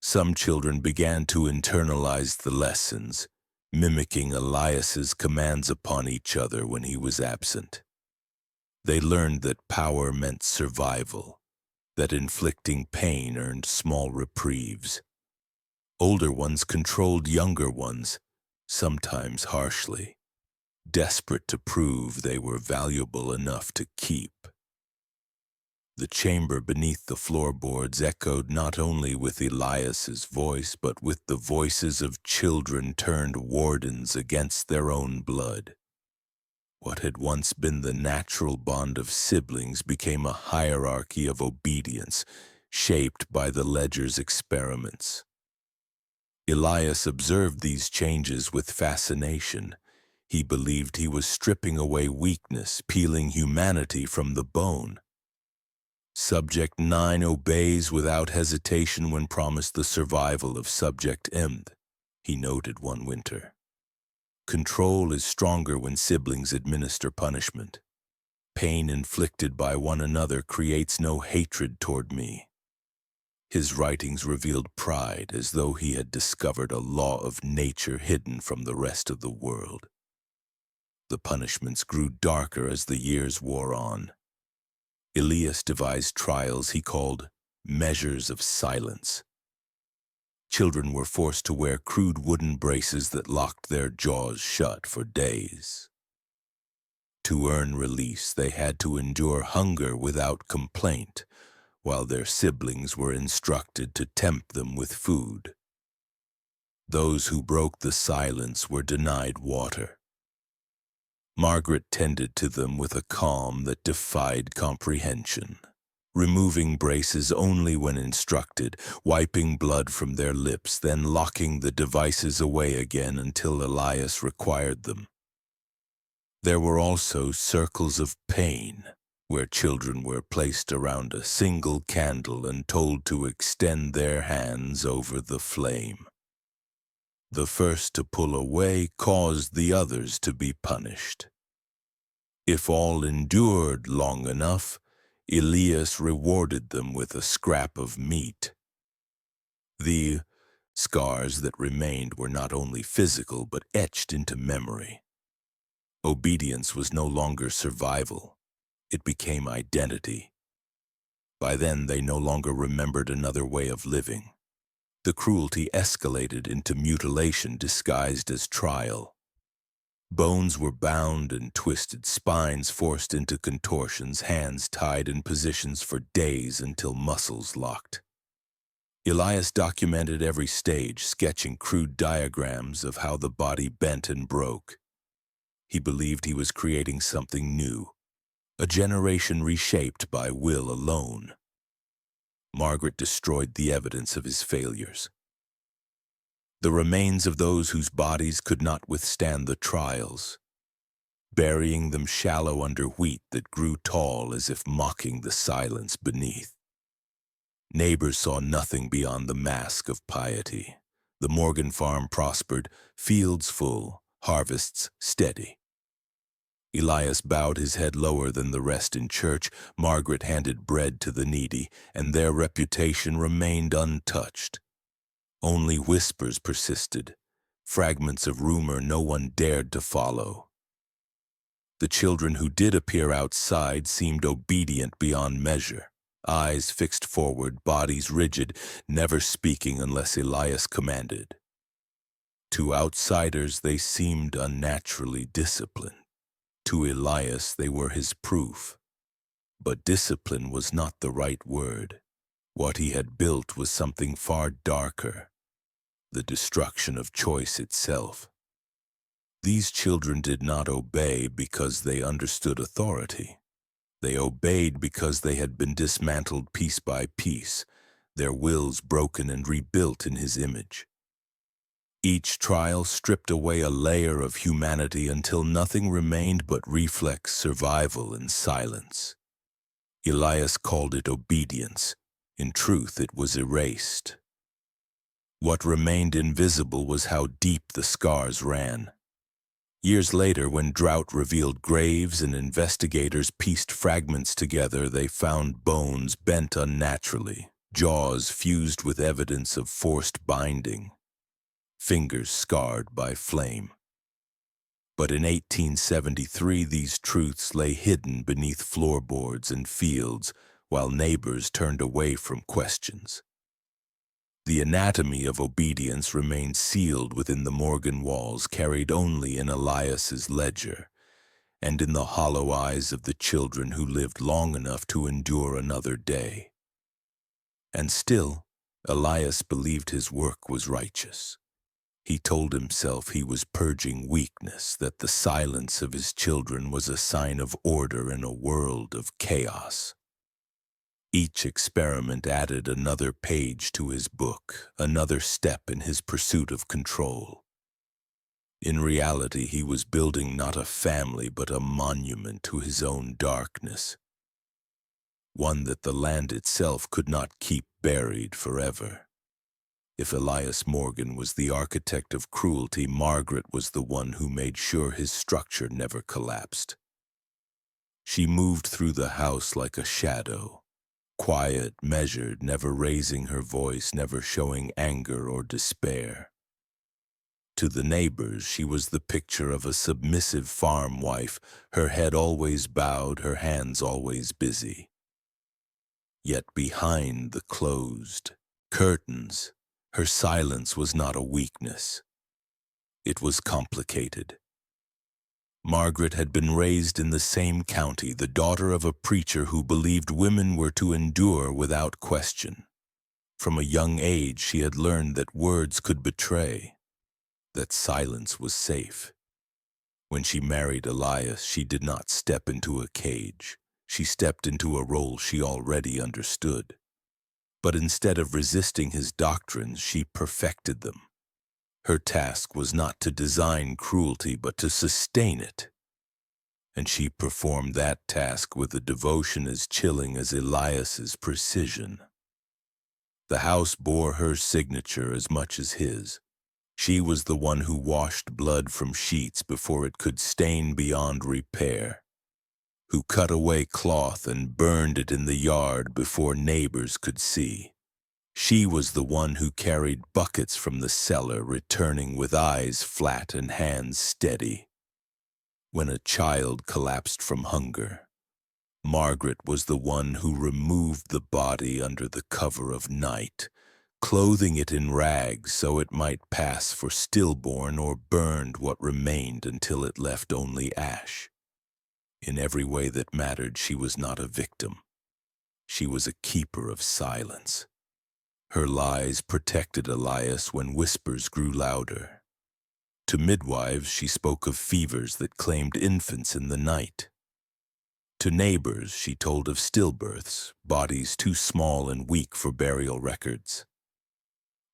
Some children began to internalize the lessons, mimicking Elias's commands upon each other when he was absent. They learned that power meant survival, that inflicting pain earned small reprieves. Older ones controlled younger ones, sometimes harshly, desperate to prove they were valuable enough to keep. The chamber beneath the floorboards echoed not only with Elias's voice, but with the voices of children turned wardens against their own blood. What had once been the natural bond of siblings became a hierarchy of obedience, shaped by the ledger's experiments. Elias observed these changes with fascination. He believed he was stripping away weakness, peeling humanity from the bone. Subject 9 obeys without hesitation when promised the survival of Subject M, he noted one winter. Control is stronger when siblings administer punishment. Pain inflicted by one another creates no hatred toward me. His writings revealed pride, as though he had discovered a law of nature hidden from the rest of the world. The punishments grew darker as the years wore on. Elias devised trials he called measures of silence. Children were forced to wear crude wooden braces that locked their jaws shut for days. To earn release, they had to endure hunger without complaint, while their siblings were instructed to tempt them with food. Those who broke the silence were denied water. Margaret tended to them with a calm that defied comprehension, removing braces only when instructed, wiping blood from their lips, then locking the devices away again until Elias required them. There were also circles of pain, where children were placed around a single candle and told to extend their hands over the flame. The first to pull away caused the others to be punished. If all endured long enough, Elias rewarded them with a scrap of meat. The scars that remained were not only physical but etched into memory. Obedience was no longer survival. It became identity. By then, they no longer remembered another way of living. The cruelty escalated into mutilation disguised as trial. Bones were bound and twisted, spines forced into contortions, hands tied in positions for days until muscles locked. Elias documented every stage, sketching crude diagrams of how the body bent and broke. He believed he was creating something new, a generation reshaped by will alone. Margaret destroyed the evidence of his failures. The remains of those whose bodies could not withstand the trials, burying them shallow under wheat that grew tall as if mocking the silence beneath. Neighbors saw nothing beyond the mask of piety. The Morgan farm prospered, fields full, harvests steady. Elias bowed his head lower than the rest in church. Margaret handed bread to the needy, and their reputation remained untouched. Only whispers persisted, fragments of rumor no one dared to follow. The children who did appear outside seemed obedient beyond measure, eyes fixed forward, bodies rigid, never speaking unless Elias commanded. To outsiders, they seemed unnaturally disciplined. To Elias, they were his proof. But discipline was not the right word. What he had built was something far darker, the destruction of choice itself. These children did not obey because they understood authority. They obeyed because they had been dismantled piece by piece, their wills broken and rebuilt in his image. Each trial stripped away a layer of humanity until nothing remained but reflex, survival, and silence. Elias called it obedience. In truth, it was erased. What remained invisible was how deep the scars ran. Years later, when drought revealed graves and investigators pieced fragments together, they found bones bent unnaturally, jaws fused with evidence of forced binding, fingers scarred by flame. But in 1873, these truths lay hidden beneath floorboards and fields, while neighbors turned away from questions. The anatomy of obedience remained sealed within the Morgan walls, carried only in Elias's ledger, and in the hollow eyes of the children who lived long enough to endure another day. And still, Elias believed his work was righteous. He told himself he was purging weakness, that the silence of his children was a sign of order in a world of chaos. Each experiment added another page to his book, another step in his pursuit of control. In reality, he was building not a family but a monument to his own darkness, one that the land itself could not keep buried forever. If Elias Morgan was the architect of cruelty, Margaret was the one who made sure his structure never collapsed. She moved through the house like a shadow, quiet, measured, never raising her voice, never showing anger or despair. To the neighbors, she was the picture of a submissive farm wife, her head always bowed, her hands always busy. Yet behind the closed curtains, her silence was not a weakness. It was complicated. Margaret had been raised in the same county, the daughter of a preacher who believed women were to endure without question. From a young age, she had learned that words could betray, that silence was safe. When she married Elias, she did not step into a cage. She stepped into a role she already understood. But instead of resisting his doctrines, she perfected them. Her task was not to design cruelty, but to sustain it. and she performed that task with a devotion as chilling as Elias's precision. The house bore her signature as much as his. She was the one who washed blood from sheets before it could stain beyond repair, who cut away cloth and burned it in the yard before neighbors could see. She was the one who carried buckets from the cellar, returning with eyes flat and hands steady. When a child collapsed from hunger, Margaret was the one who removed the body under the cover of night, clothing it in rags so it might pass for stillborn, or burned what remained until it left only ash. In every way that mattered, she was not a victim. She was a keeper of silence. Her lies protected Elias when whispers grew louder. To midwives, she spoke of fevers that claimed infants in the night. To neighbors, she told of stillbirths, bodies too small and weak for burial records.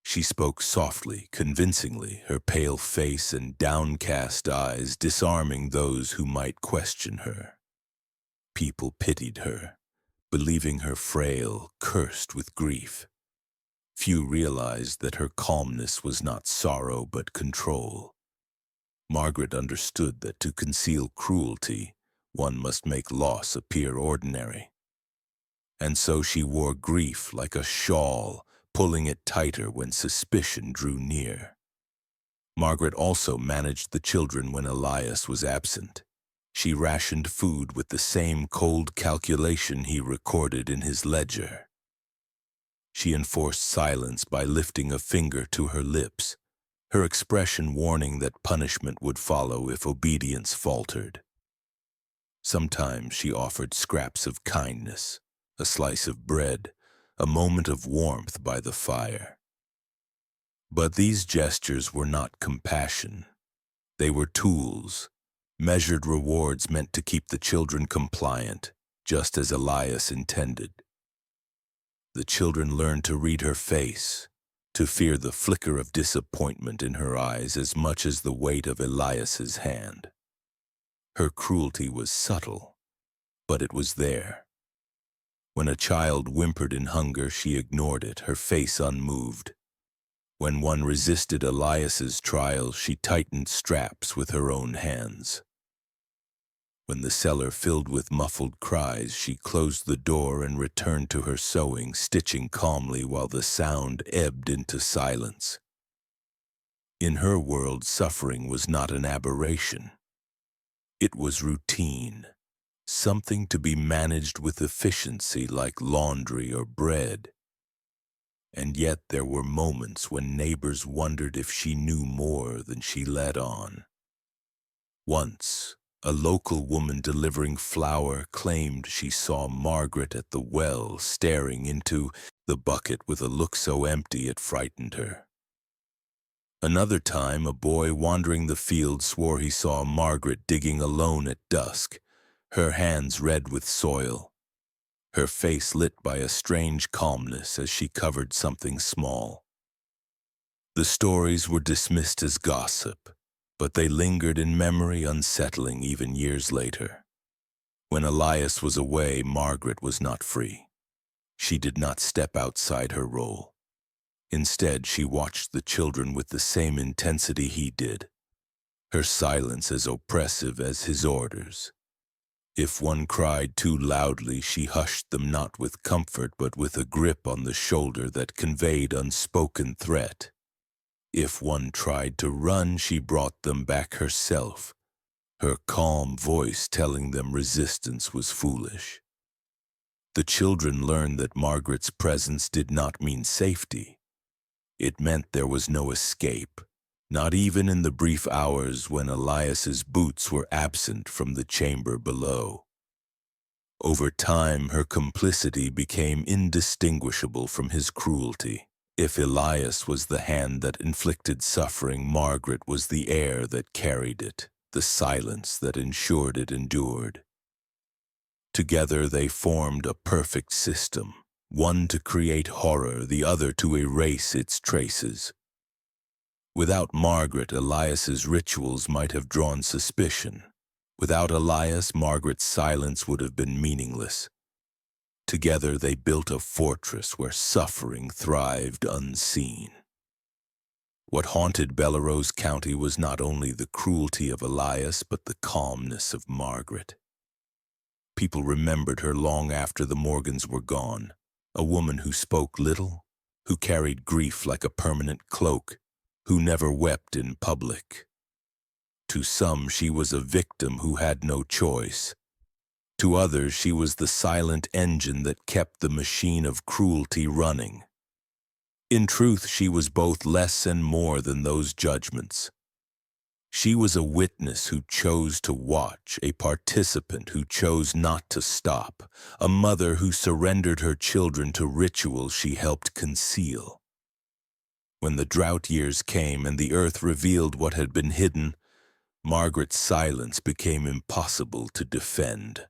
She spoke softly, convincingly, her pale face and downcast eyes disarming those who might question her. People pitied her, believing her frail, cursed with grief. Few realized that her calmness was not sorrow but control. Margaret understood that to conceal cruelty, one must make loss appear ordinary. And so she wore grief like a shawl, pulling it tighter when suspicion drew near. Margaret also managed the children when Elias was absent. She rationed food with the same cold calculation he recorded in his ledger. She enforced silence by lifting a finger to her lips, her expression warning that punishment would follow if obedience faltered. Sometimes she offered scraps of kindness, a slice of bread, a moment of warmth by the fire. But these gestures were not compassion. They were tools, measured rewards meant to keep the children compliant, just as Elias intended. The children learned to read her face, to fear the flicker of disappointment in her eyes as much as the weight of Elias's hand. Her cruelty was subtle, but it was there. When a child whimpered in hunger, she ignored it, her face unmoved. When one resisted Elias's trial, she tightened straps with her own hands. When the cellar filled with muffled cries, she closed the door and returned to her sewing, stitching calmly while the sound ebbed into silence. In her world, suffering was not an aberration. It was routine, something to be managed with efficiency like laundry or bread. And yet there were moments when neighbors wondered if she knew more than she let on. Once, a local woman delivering flour claimed she saw Margaret at the well staring into the bucket with a look so empty it frightened her. Another time, a boy wandering the field swore he saw Margaret digging alone at dusk, her hands red with soil, her face lit by a strange calmness as she covered something small. The stories were dismissed as gossip, but they lingered in memory, unsettling even years later. When Elias was away, Margaret was not free. She did not step outside her role. Instead, she watched the children with the same intensity he did, her silence as oppressive as his orders. If one cried too loudly, she hushed them not with comfort but with a grip on the shoulder that conveyed unspoken threat. If one tried to run, she brought them back herself, her calm voice telling them resistance was foolish. The children learned that Margaret's presence did not mean safety. It meant there was no escape, not even in the brief hours when Elias's boots were absent from the chamber below. Over time, her complicity became indistinguishable from his cruelty. If Elias was the hand that inflicted suffering, Margaret was the air that carried it, the silence that ensured it endured. Together they formed a perfect system, one to create horror, the other to erase its traces. Without Margaret, Elias's rituals might have drawn suspicion. Without Elias, Margaret's silence would have been meaningless. Together they built a fortress where suffering thrived unseen. What haunted Bellerose County was not only the cruelty of Elias, but the calmness of Margaret. People remembered her long after the Morgans were gone, a woman who spoke little, who carried grief like a permanent cloak, who never wept in public. To some, she was a victim who had no choice. To others, she was the silent engine that kept the machine of cruelty running. In truth, she was both less and more than those judgments. She was a witness who chose to watch, a participant who chose not to stop, a mother who surrendered her children to rituals she helped conceal. When the drought years came and the earth revealed what had been hidden, Margaret's silence became impossible to defend.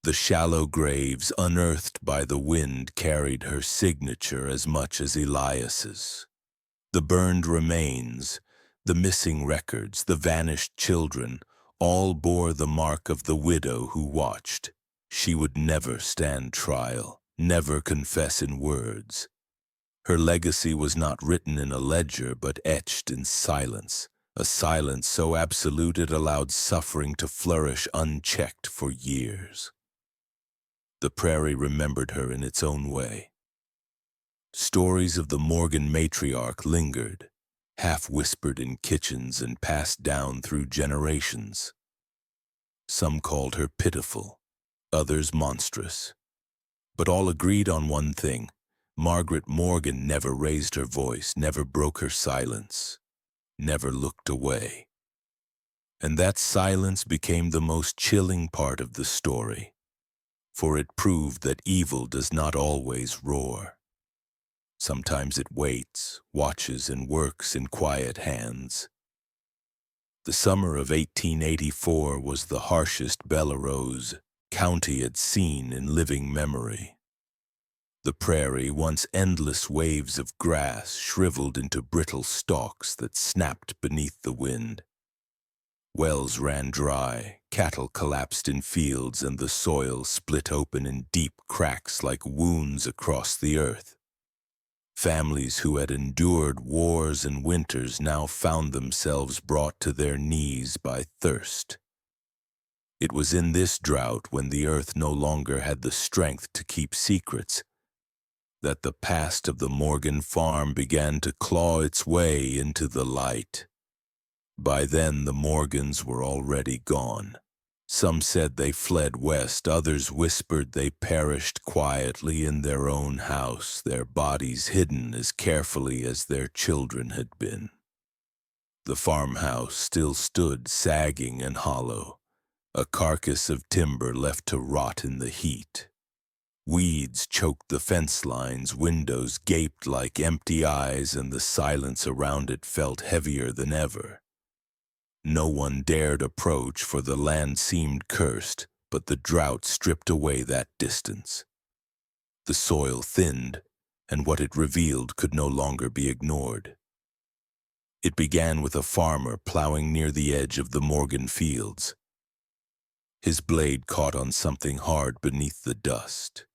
The shallow graves unearthed by the wind carried her signature as much as Elias's. The burned remains, the missing records, the vanished children, all bore the mark of the widow who watched. She would never stand trial, never confess in words. Her legacy was not written in a ledger, but etched in silence, a silence so absolute it allowed suffering to flourish unchecked for years. The prairie remembered her in its own way. Stories of the Morgan matriarch lingered, half-whispered in kitchens and passed down through generations. Some called her pitiful, others monstrous. But all agreed on one thing: Margaret Morgan never raised her voice, never broke her silence, never looked away. And that silence became the most chilling part of the story, for it proved that evil does not always roar. Sometimes it waits, watches, and works in quiet hands. The summer of 1884 was the harshest Bellerose County had seen in living memory. The prairie, once endless waves of grass, shriveled into brittle stalks that snapped beneath the wind. Wells ran dry, cattle collapsed in fields, and the soil split open in deep cracks like wounds across the earth. Families who had endured wars and winters now found themselves brought to their knees by thirst. It was in this drought, when the earth no longer had the strength to keep secrets, that the past of the Morgan farm began to claw its way into the light. By then the Morgans were already gone. Some said they fled west, others whispered they perished quietly in their own house, their bodies hidden as carefully as their children had been. The farmhouse still stood sagging and hollow, a carcass of timber left to rot in the heat. Weeds choked the fence lines, windows gaped like empty eyes, and the silence around it felt heavier than ever. No one dared approach, for the land seemed cursed, but the drought stripped away that distance. The soil thinned, and what it revealed could no longer be ignored. It began with a farmer plowing near the edge of the Morgan fields. His blade caught on something hard beneath the dust.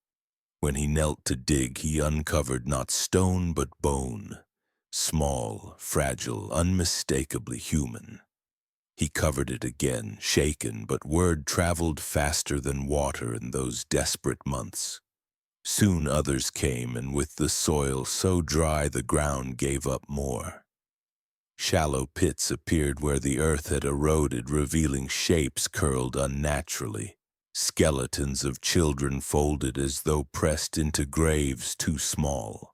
When he knelt to dig, he uncovered not stone but bone, small, fragile, unmistakably human. He covered it again, shaken, but word traveled faster than water in those desperate months. Soon others came, and with the soil so dry the ground gave up more. Shallow pits appeared where the earth had eroded, revealing shapes curled unnaturally, skeletons of children folded as though pressed into graves too small.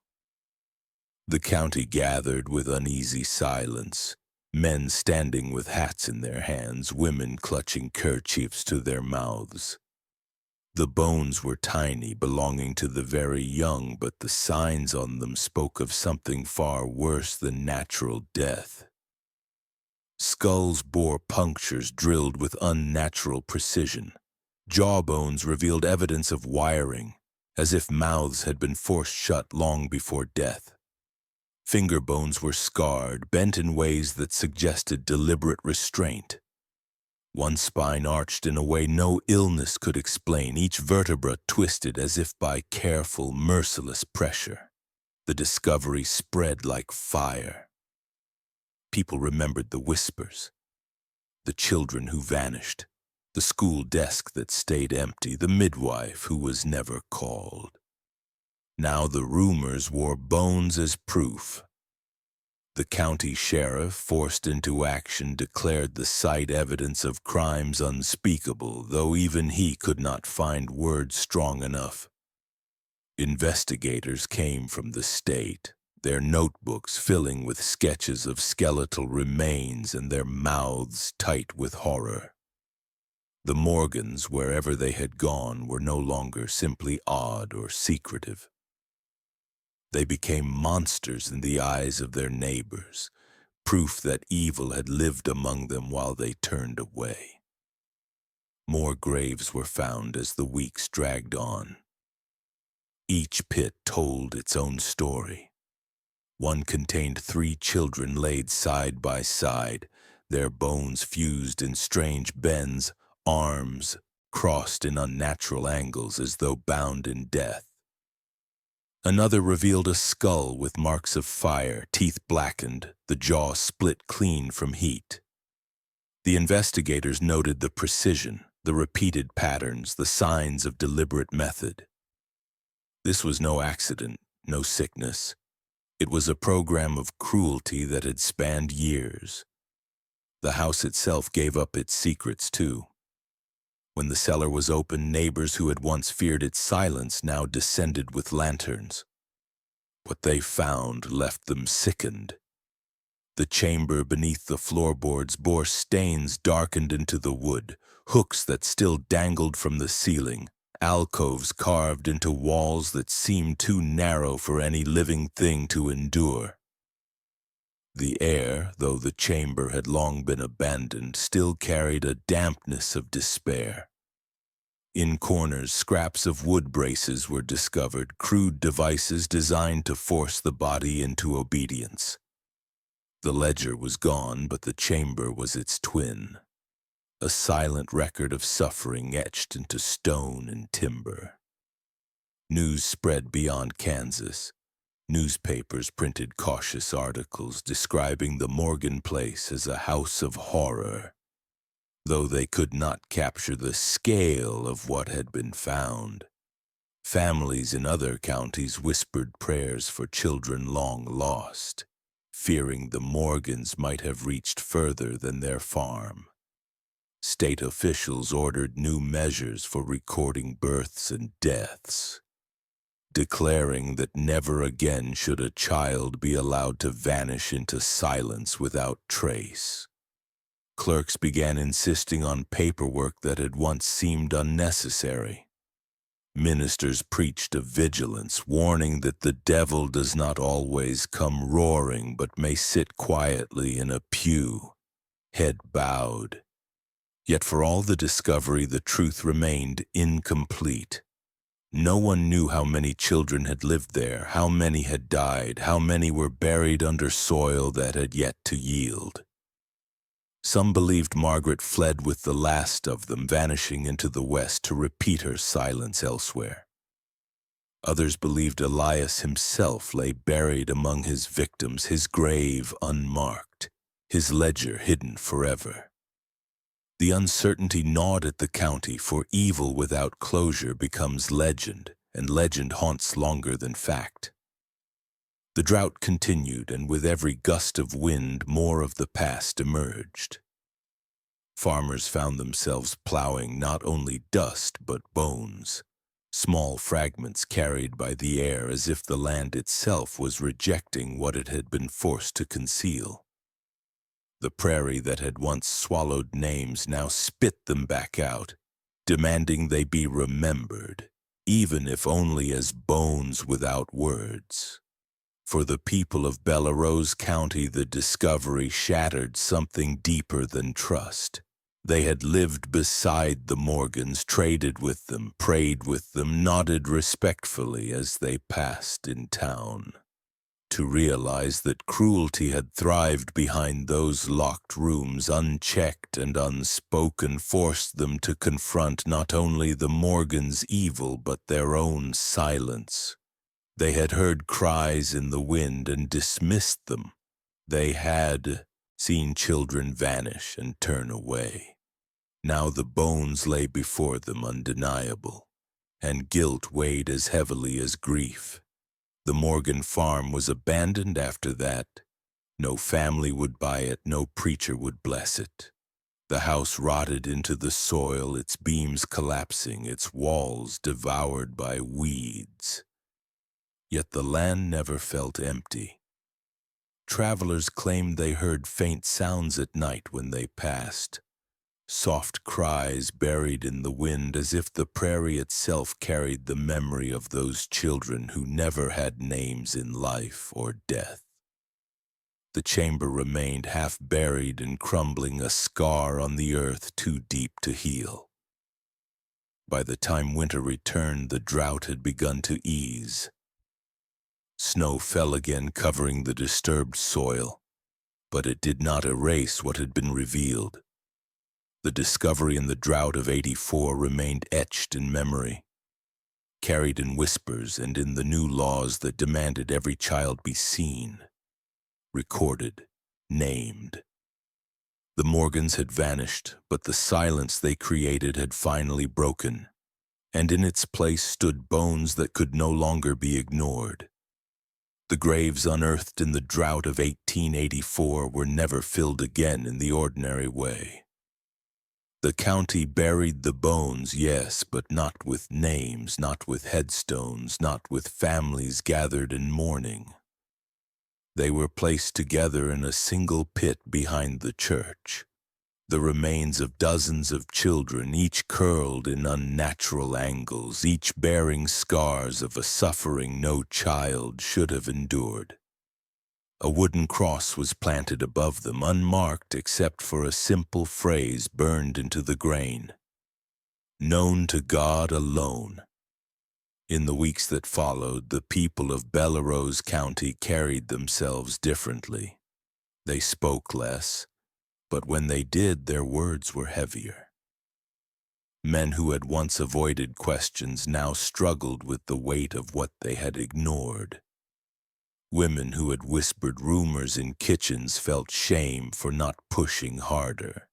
The county gathered with uneasy silence. Men standing with hats in their hands, women clutching kerchiefs to their mouths. The bones were tiny, belonging to the very young, but the signs on them spoke of something far worse than natural death. Skulls bore punctures drilled with unnatural precision. Jawbones revealed evidence of wiring, as if mouths had been forced shut long before death. Finger bones were scarred, bent in ways that suggested deliberate restraint. One spine arched in a way no illness could explain, each vertebra twisted as if by careful, merciless pressure. The discovery spread like fire. People remembered the whispers, the children who vanished, the school desk that stayed empty, the midwife who was never called. Now the rumors wore bones as proof. The county sheriff, forced into action, declared the site evidence of crimes unspeakable, though even he could not find words strong enough. Investigators came from the state, their notebooks filling with sketches of skeletal remains and their mouths tight with horror. The Morgans, wherever they had gone, were no longer simply odd or secretive. They became monsters in the eyes of their neighbors, proof that evil had lived among them while they turned away. More graves were found as the weeks dragged on. Each pit told its own story. One contained 3 children laid side by side, their bones fused in strange bends, arms crossed in unnatural angles as though bound in death. Another revealed a skull with marks of fire, teeth blackened, the jaw split clean from heat. The investigators noted the precision, the repeated patterns, the signs of deliberate method. This was no accident, no sickness. It was a program of cruelty that had spanned years. The house itself gave up its secrets, too. When the cellar was open, neighbors who had once feared its silence now descended with lanterns. What they found left them sickened. The chamber beneath the floorboards bore stains darkened into the wood, hooks that still dangled from the ceiling, alcoves carved into walls that seemed too narrow for any living thing to endure. The air, though the chamber had long been abandoned, still carried a dampness of despair. In corners, scraps of wood braces were discovered, crude devices designed to force the body into obedience. The ledger was gone, but the chamber was its twin, a silent record of suffering etched into stone and timber. News spread beyond Kansas. Newspapers printed cautious articles describing the Morgan place as a house of horror, though they could not capture the scale of what had been found. Families in other counties whispered prayers for children long lost, fearing the Morgans might have reached further than their farm. State officials ordered new measures for recording births and deaths, declaring that never again should a child be allowed to vanish into silence without trace. Clerks began insisting on paperwork that had once seemed unnecessary. Ministers preached of vigilance, warning that the devil does not always come roaring but may sit quietly in a pew, head bowed. Yet for all the discovery, the truth remained incomplete. No one knew how many children had lived there, how many had died, how many were buried under soil that had yet to yield. Some believed Margaret fled with the last of them, vanishing into the west to repeat her silence elsewhere. Others believed Elias himself lay buried among his victims, his grave unmarked, his ledger hidden forever. The uncertainty gnawed at the county, for evil without closure becomes legend, and legend haunts longer than fact. The drought continued, and with every gust of wind, more of the past emerged. Farmers found themselves plowing not only dust but bones, small fragments carried by the air as if the land itself was rejecting what it had been forced to conceal. The prairie that had once swallowed names now spit them back out, demanding they be remembered, even if only as bones without words. For the people of Bellerose County, the discovery shattered something deeper than trust. They had lived beside the Morgans, traded with them, prayed with them, nodded respectfully as they passed in town. to realize that cruelty had thrived behind those locked rooms, unchecked and unspoken, forced them to confront not only the Morgans' evil but their own silence. They had heard cries in the wind and dismissed them. They had seen children vanish and turn away. Now the bones lay before them undeniable, and guilt weighed as heavily as grief. The Morgan farm was abandoned after that. No family would buy it, no preacher would bless it. The house rotted into the soil, its beams collapsing, its walls devoured by weeds. Yet the land never felt empty. Travelers claimed they heard faint sounds at night when they passed. Soft cries buried in the wind, as if the prairie itself carried the memory of those children who never had names in life or death. The chamber remained half buried and crumbling, a scar on the earth too deep to heal. By the time winter returned, the drought had begun to ease. Snow fell again, covering the disturbed soil, but it did not erase what had been revealed. The discovery in the drought of '84 remained etched in memory, carried in whispers and in the new laws that demanded every child be seen, recorded, named. The Morgans had vanished, but the silence they created had finally broken, and in its place stood bones that could no longer be ignored. The graves unearthed in the drought of 1884 were never filled again in the ordinary way. The county buried the bones, yes, but not with names, not with headstones, not with families gathered in mourning. They were placed together in a single pit behind the church, the remains of dozens of children, each curled in unnatural angles, each bearing scars of a suffering no child should have endured. A wooden cross was planted above them, unmarked except for a simple phrase burned into the grain: "Known to God alone." In the weeks that followed, the people of Bellerose County carried themselves differently. They spoke less, but when they did, their words were heavier. Men who had once avoided questions now struggled with the weight of what they had ignored. Women who had whispered rumors in kitchens felt shame for not pushing harder,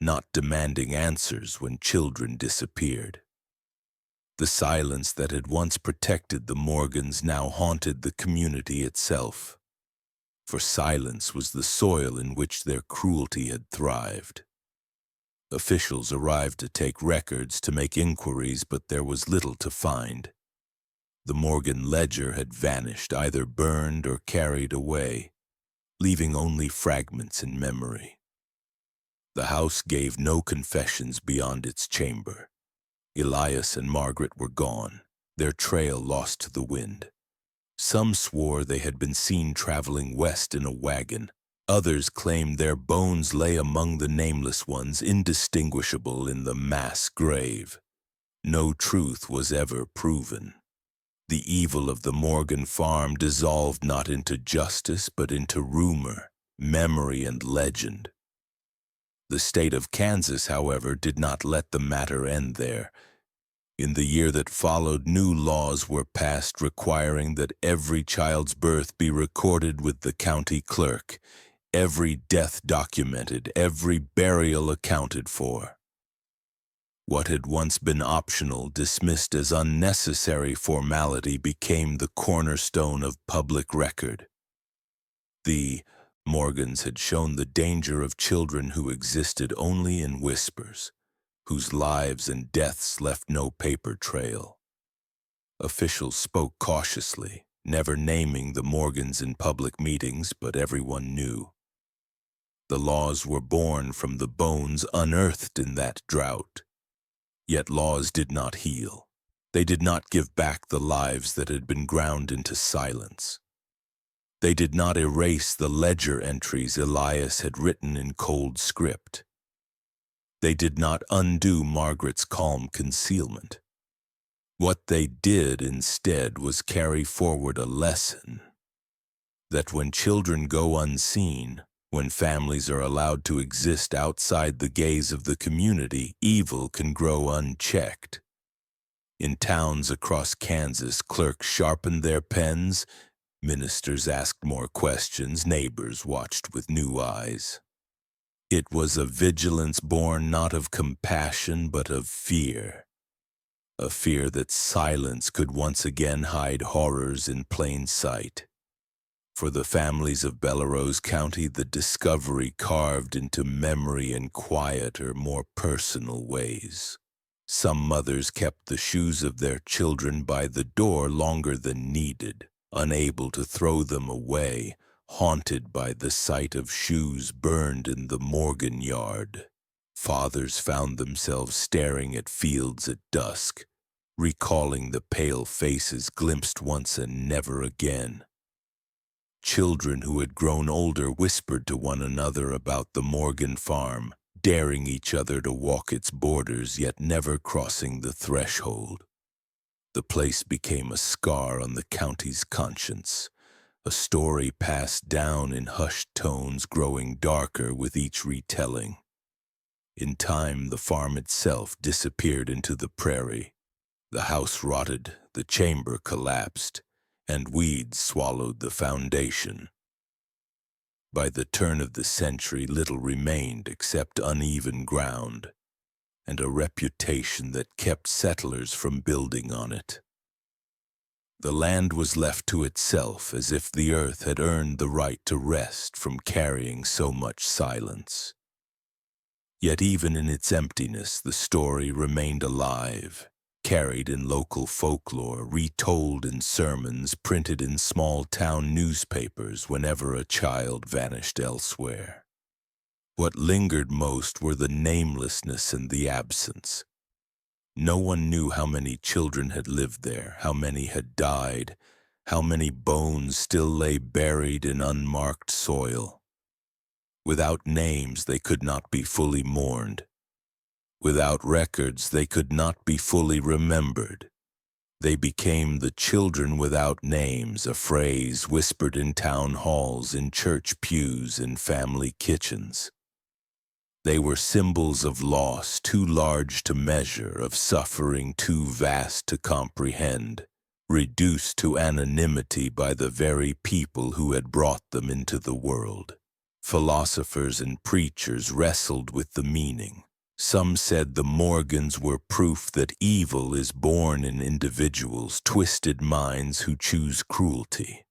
not demanding answers when children disappeared. The silence that had once protected the Morgans now haunted the community itself, for silence was the soil in which their cruelty had thrived. Officials arrived to take records, to make inquiries, but there was little to find. The Morgan ledger had vanished, either burned or carried away, leaving only fragments in memory. The house gave no confessions beyond its chamber. Elias and Margaret were gone, their trail lost to the wind. Some swore they had been seen traveling west in a wagon. Others claimed their bones lay among the nameless ones, indistinguishable in the mass grave. No truth was ever proven. The evil of the Morgan farm dissolved not into justice, but into rumor, memory, and legend. The state of Kansas, however, did not let the matter end there. In the year that followed, new laws were passed requiring that every child's birth be recorded with the county clerk, every death documented, every burial accounted for. What had once been optional, dismissed as unnecessary formality, became the cornerstone of public record. The Morgans had shown the danger of children who existed only in whispers, whose lives and deaths left no paper trail. Officials spoke cautiously, never naming the Morgans in public meetings, but everyone knew. The laws were born from the bones unearthed in that drought. Yet laws did not heal. They did not give back the lives that had been ground into silence. They did not erase the ledger entries Elias had written in cold script. They did not undo Margaret's calm concealment. What they did instead was carry forward a lesson. that when children go unseen, when families are allowed to exist outside the gaze of the community, evil can grow unchecked. In towns across Kansas, clerks sharpened their pens, ministers asked more questions, neighbors watched with new eyes. It was a vigilance born not of compassion but of fear, a fear that silence could once again hide horrors in plain sight. For the families of Bellerose County, the discovery carved into memory in quieter, more personal ways. Some mothers kept the shoes of their children by the door longer than needed, unable to throw them away, haunted by the sight of shoes burned in the Morgan yard. Fathers found themselves staring at fields at dusk, recalling the pale faces glimpsed once and never again. Children who had grown older whispered to one another about the Morgan farm, daring each other to walk its borders yet never crossing the threshold. The place became a scar on the county's conscience, a story passed down in hushed tones growing darker with each retelling. In time, the farm itself disappeared into the prairie. The house rotted, the chamber collapsed, and weeds swallowed the foundation. By the turn of the century, little remained except uneven ground and a reputation that kept settlers from building on it. The land was left to itself as if the earth had earned the right to rest from carrying so much silence. Yet even in its emptiness, the story remained alive, carried in local folklore, retold in sermons, printed in small-town newspapers whenever a child vanished elsewhere. What lingered most were the namelessness and the absence. No one knew how many children had lived there, how many had died, how many bones still lay buried in unmarked soil. Without names, they could not be fully mourned. Without records, they could not be fully remembered. They became the children without names, a phrase whispered in town halls, in church pews, in family kitchens. They were symbols of loss too large to measure, of suffering too vast to comprehend, reduced to anonymity by the very people who had brought them into the world. Philosophers and preachers wrestled with the meaning. Some said the Morgans were proof that evil is born in individuals' twisted minds who choose cruelty.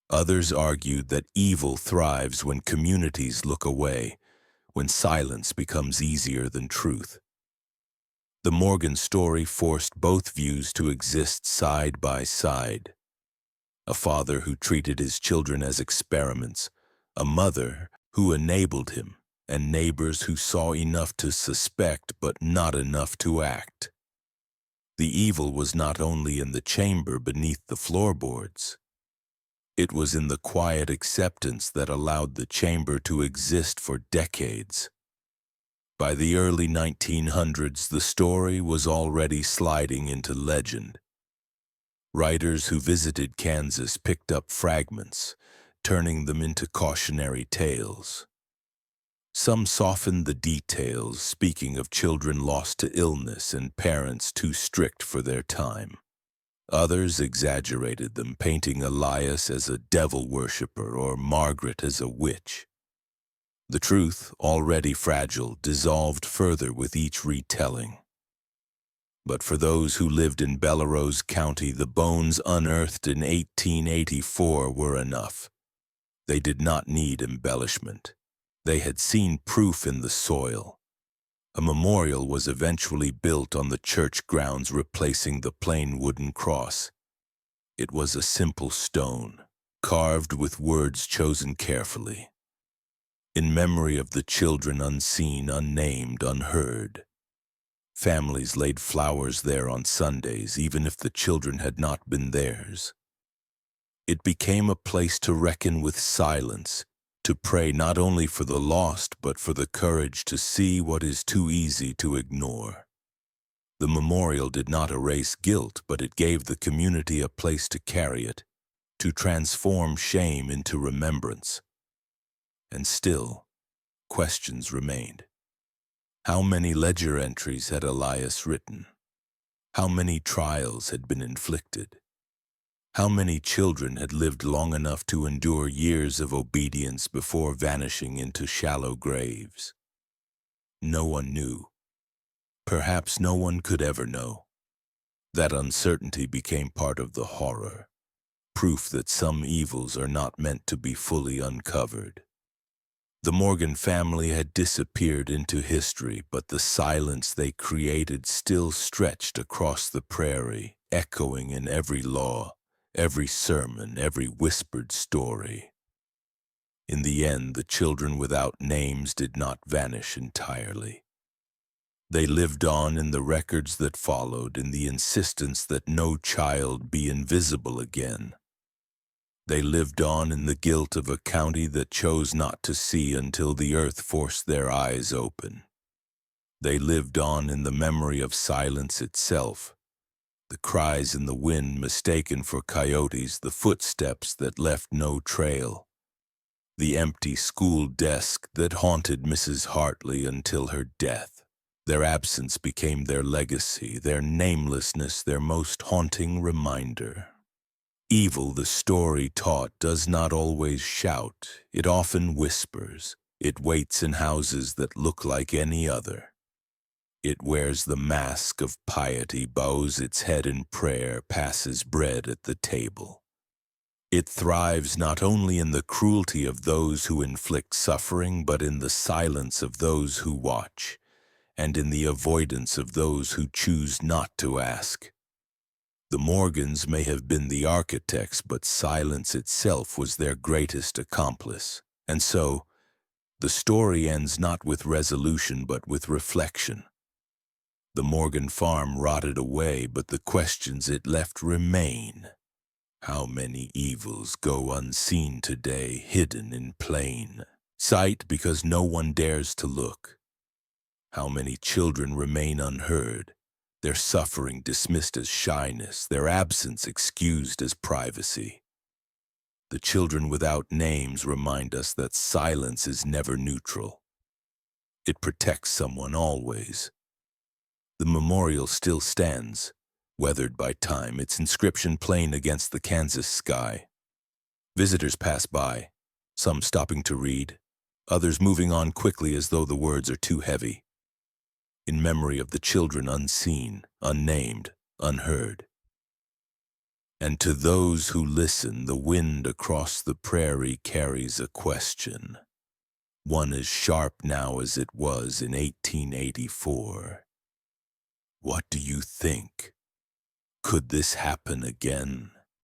Others argued that evil thrives when communities look away, when silence becomes easier than truth. The Morgan story forced both views to exist side by side. A father who treated his children as experiments, a mother who enabled him, and neighbors who saw enough to suspect but not enough to act. The evil was not only in the chamber beneath the floorboards. It was in the quiet acceptance that allowed the chamber to exist for decades. By the early 1900s, the story was already sliding into legend. Writers who visited Kansas picked up fragments, turning them into cautionary tales. Some softened the details, speaking of children lost to illness and parents too strict for their time. Others exaggerated them, painting Elias as a devil worshipper or Margaret as a witch. The truth, already fragile, dissolved further with each retelling. But for those who lived in Bellerose County, the bones unearthed in 1884 were enough. They did not need embellishment. They had seen proof in the soil. A memorial was eventually built on the church grounds, replacing the plain wooden cross. It was a simple stone, carved with words chosen carefully, in memory of the children unseen, unnamed, unheard. Families laid flowers there on Sundays, even if the children had not been theirs. It became a place to reckon with silence, to pray not only for the lost, but for the courage to see what is too easy to ignore. The memorial did not erase guilt, but it gave the community a place to carry it, to transform shame into remembrance. And still, questions remained. How many ledger entries had Elias written? How many trials had been inflicted? How many children had lived long enough to endure years of obedience before vanishing into shallow graves? No one knew. Perhaps no one could ever know. That uncertainty became part of the horror, proof that some evils are not meant to be fully uncovered. The Morgan family had disappeared into history, but the silence they created still stretched across the prairie, echoing in every law, every sermon, every whispered story. In the end, the children without names did not vanish entirely. They lived on in the records that followed, in the insistence that no child be invisible again. They lived on in the guilt of a county that chose not to see until the earth forced their eyes open. They lived on in the memory of silence itself, the cries in the wind mistaken for coyotes, the footsteps that left no trail, the empty school desk that haunted Mrs. Hartley until her death. Their absence became their legacy, their namelessness their most haunting reminder. Evil, the story taught, does not always shout. It often whispers. It waits in houses that look like any other. It wears the mask of piety, bows its head in prayer, passes bread at the table. It thrives not only in the cruelty of those who inflict suffering, but in the silence of those who watch, and in the avoidance of those who choose not to ask. The Morgans may have been the architects, but silence itself was their greatest accomplice. And so, the story ends not with resolution, but with reflection. The Morgan farm rotted away, but the questions it left remain. How many evils go unseen today, hidden in plain sight because no one dares to look? How many children remain unheard, their suffering dismissed as shyness, their absence excused as privacy? The children without names remind us that silence is never neutral. It protects someone always. The memorial still stands, weathered by time, its inscription plain against the Kansas sky. Visitors pass by, some stopping to read, others moving on quickly as though the words are too heavy. In memory of the children unseen, unnamed, unheard. And to those who listen, the wind across the prairie carries a question. One as sharp now as it was in 1884. What do you think? Could this happen again?